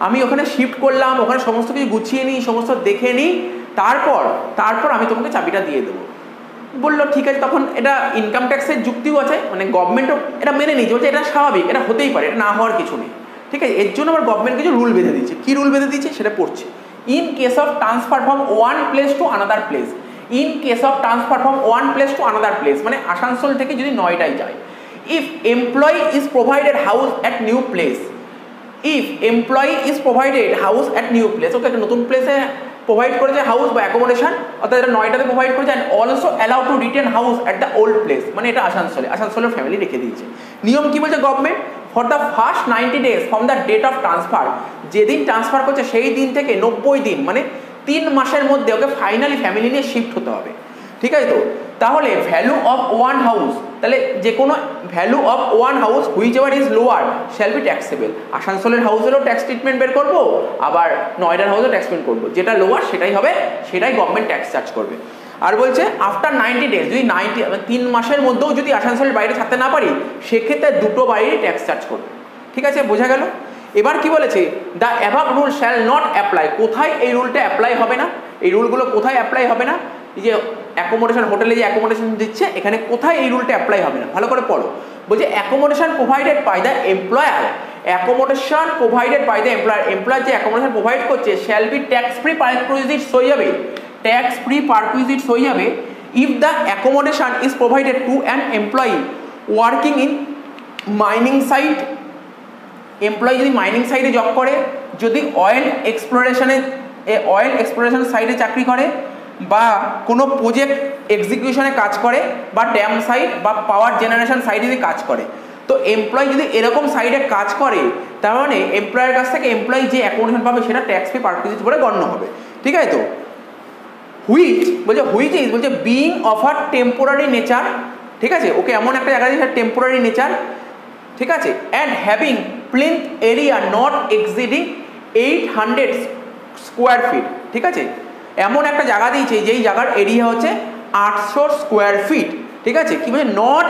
Speaker 3: আমি ওখানে শিফট করলাম, ওখানে সমস্ত কিছু গুছিয়ে নিই, সমস্ত দেখে নিই, তারপর আমি তোমাকে চাবিটা দিয়ে দেবো। বললো ঠিক আছে। তখন এটা ইনকাম ট্যাক্সের যুক্তিও আছে, মানে গভর্নমেন্টও এটা মেনে নিয়েছে, বলছে এটা স্বাভাবিক, এটা হতেই পারে, এটা না হওয়ার কিছু নেই, ঠিক আছে। এর জন্য আবার গভর্নমেন্ট কিছু রুল বেঁধে দিয়েছে। কী রুল বেঁধে দিয়েছে সেটা পড়ছে। In case of transfer from one place to another place, in case of transfer from one place to another place মানে আসানসোল থেকে যদি নয়ডায় যায়, if employee is provided house at new place, if employee is provided house at new place, okay একটা নতুন প্লেসে provide করেছে house বা অ্যাকোমোডেশন, অর্থাৎ এটা নয়টাতে প্রোভাইড করেছে, and also allow to retain house at the old place, মানে এটা আসানসোলের ফ্যামিলি রেখে দিয়েছে। নিয়ম কি বলছে government, for the first 90 days from the date of transfer, যেদিন ট্রান্সফার করছে সেই দিন থেকে 90 দিন মানে 3 মাসের মধ্যে ওকে ফাইনালি ফ্যামিলি নিয়ে শিফট হতে হবে, ঠিক আছে তো। তাহলে ভ্যালু অফ ওয়ান হাউস, তাহলে যে কোনো value of one house which ever is lower shall be taxable. আসানসোলের হাউসেরও ট্যাক্স ট্রিটমেন্ট বের করবো, আবার নয়ডার হাউসেও ট্যাক্স ট্রিটমেন্ট করবো, যেটা লোয়ার সেটাই হবে, সেটাই গভর্নমেন্ট ট্যাক্স চার্জ করবে। আর বলছে আফটার 90 days, যদি 3 মাসের মধ্যেও যদি আসানসোলের বাইরে থাকতে না পারি, সেক্ষেত্রে দুটো বাইরেই ট্যাক্স চার্জ করবে, ঠিক আছে, বোঝা গেল। এবার কি বলেছে, the above rule shall not apply. কোথায় এই রুলটা অ্যাপ্লাই হবে না, এই রুলগুলো কোথায় অ্যাপ্লাই হবে না, এই যে অ্যাকোমোডেশন, হোটেলে যে অ্যাকোমোডেশন দিচ্ছে এখানে কোথায় এই রুলটা অ্যাপ্লাই হবে না, ভালো করে পড়ো। বলছে accommodation provided by the employer, accommodation provided by the employer, employer যে অ্যাকোমোডেশন প্রোভাইড করছে shall be tax free perquisites হয়ে যাবে, ট্যাক্স ফ্রি পারকুইজিটস হয়ে যাবে if the accommodation is provided to an employee working in mining site. Employee যদি mining সাইটে job করে, যদি অয়েল এক্সপ্লোরেশন সাইটে চাকরি করে, বা কোনো প্রজেক্ট এক্সিকিউশনে কাজ করে, বা ড্যাম সাইট বা পাওয়ার জেনারেশন সাইটে যদি কাজ করে, তো এমপ্লয়ি যদি এরকম সাইটে কাজ করে, তার মানে এমপ্লয়ের কাছ থেকে এমপ্লয়ি যে অ্যাকোমোডেশন পাবে সেটা ট্যাক্স ফ্রি পারকুইজিট বলে গণ্য হবে, ঠিক আছে তো। হুইচ ইজ বলছে being of a temporary nature, ঠিক আছে, ওকে এমন একটা জায়গা দিয়ে টেম্পোরারি নেচার, ঠিক আছে, and having plinth area not exceeding 800 square feet, ঠিক আছে, এমন একটা জায়গা দিয়েছে যেই জায়গার এরিয়া হচ্ছে 800 স্কোয়ার ফিট, ঠিক আছে, কি বলছে নট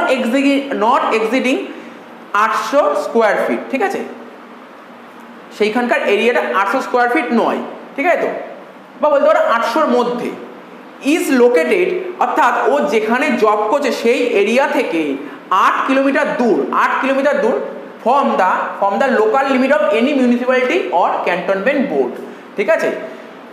Speaker 3: এক্সিডিং 800 স্কোয়ার ফিট, ঠিক আছে, সেইখানকার এরিয়াটা 800 স্কোয়ার ফিট নয়, ঠিক আছে তো, বা বলতে পারো 800-র মধ্যে। ইজ লোকেটেড, অর্থাৎ ও যেখানে জব করছে সেই এরিয়া থেকে 8 কিলোমিটার দূর from the local limit of any municipality or cantonment board, ঠিক আছে,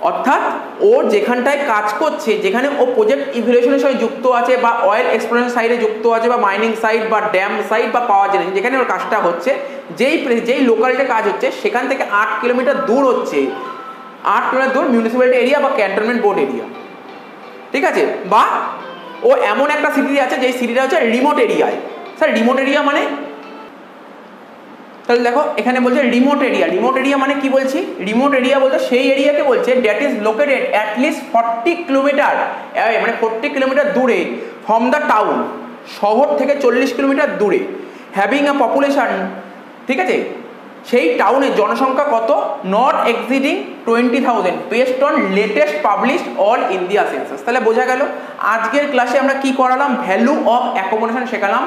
Speaker 3: অর্থাৎ ও যেখানটায় কাজ করছে, যেখানে ও প্রজেক্ট ইভ্যালুয়েশনের সঙ্গে যুক্ত আছে, বা অয়েল এক্সপ্লোরেশন সাইটে যুক্ত আছে, বা মাইনিং সাইট বা ড্যাম সাইট বা পাওয়ার জেনারেশন, যেখানে ওর কাজটা হচ্ছে, যেই লোকালিটিতে কাজ হচ্ছে সেখান থেকে 8 কিলোমিটার দূর হচ্ছে, 8 কিলোমিটার দূর মিউনিসিপ্যালিটি এরিয়া বা ক্যান্টনমেন্ট বোর্ড এরিয়া, ঠিক আছে, বা ও এমন একটা সিটি আছে যেই সিটিটা হচ্ছে রিমোট এরিয়ায়। স্যার রিমোট এরিয়া মানে, তাহলে দেখো এখানে বলছে রিমোট এরিয়া মানে কি বলছি, রিমোট এরিয়া বলতে সেই এরিয়াকে বলছে that is located at least 40 kilometre, মানে 40 কিলোমিটার দূরে ফ্রম দ্য টাউন, শহর থেকে 40 কিলোমিটার দূরে, হ্যাভিং আ পপুলেশন, ঠিক আছে, সেই টাউনের জনসংখ্যা কত, not exceeding 20,000 based on latest published all India census. তাহলে বোঝা গেল আজকের ক্লাসে আমরা কি করালাম, ভ্যালু অফ অ্যাকোমোডেশন শেখালাম,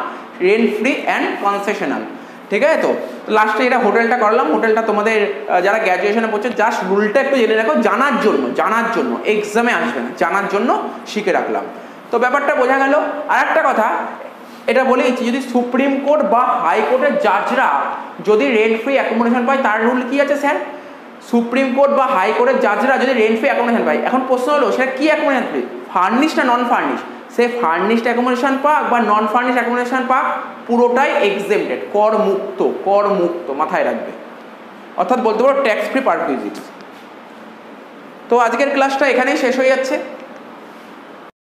Speaker 3: রেন্ট ফ্রি অ্যান্ড কনসেশনাল, ঠিক আছে তো। লাস্টে এটা হোটেলটা করলাম, হোটেলটা তোমাদের যারা গ্র্যাজুয়েশনে পড়ছে জাস্ট রুলটা একটু জেনে রাখো, জানার জন্য এক্সামে আসবে না, জানার জন্য শিখে রাখলাম। তো ব্যাপারটা বোঝা গেল। আর একটা কথা এটা বলেইছি, যদি সুপ্রিম কোর্ট বা হাইকোর্টের জাজরা যদি রেন্ট ফ্রি অ্যাকোমোডেশন পায়, তার রুল কি আছে স্যার, সুপ্রিম কোর্ট বা হাইকোর্টের জাজরা যদি রেন্ট ফ্রি অ্যাকোমোডেশন পায়, এখন প্রশ্ন হলো সেটা কি অ্যাকোমোডেশন ফ্রি, ফার্নিশ না নন ফার্নিশ, সে ফার্নিশড অ্যাকোমোডেশন পাক বা নন ফার্নিশড অ্যাকোমোডেশন পাক, পুরোটাই এক্সেম্পটেড, কর মুক্ত, মাথায় রাখবে, অর্থাৎ বলতে পারো ট্যাক্স ফ্রি পারকুইজিটস। তো আজকের ক্লাসটা এখানেই শেষ হয়ে যাচ্ছে।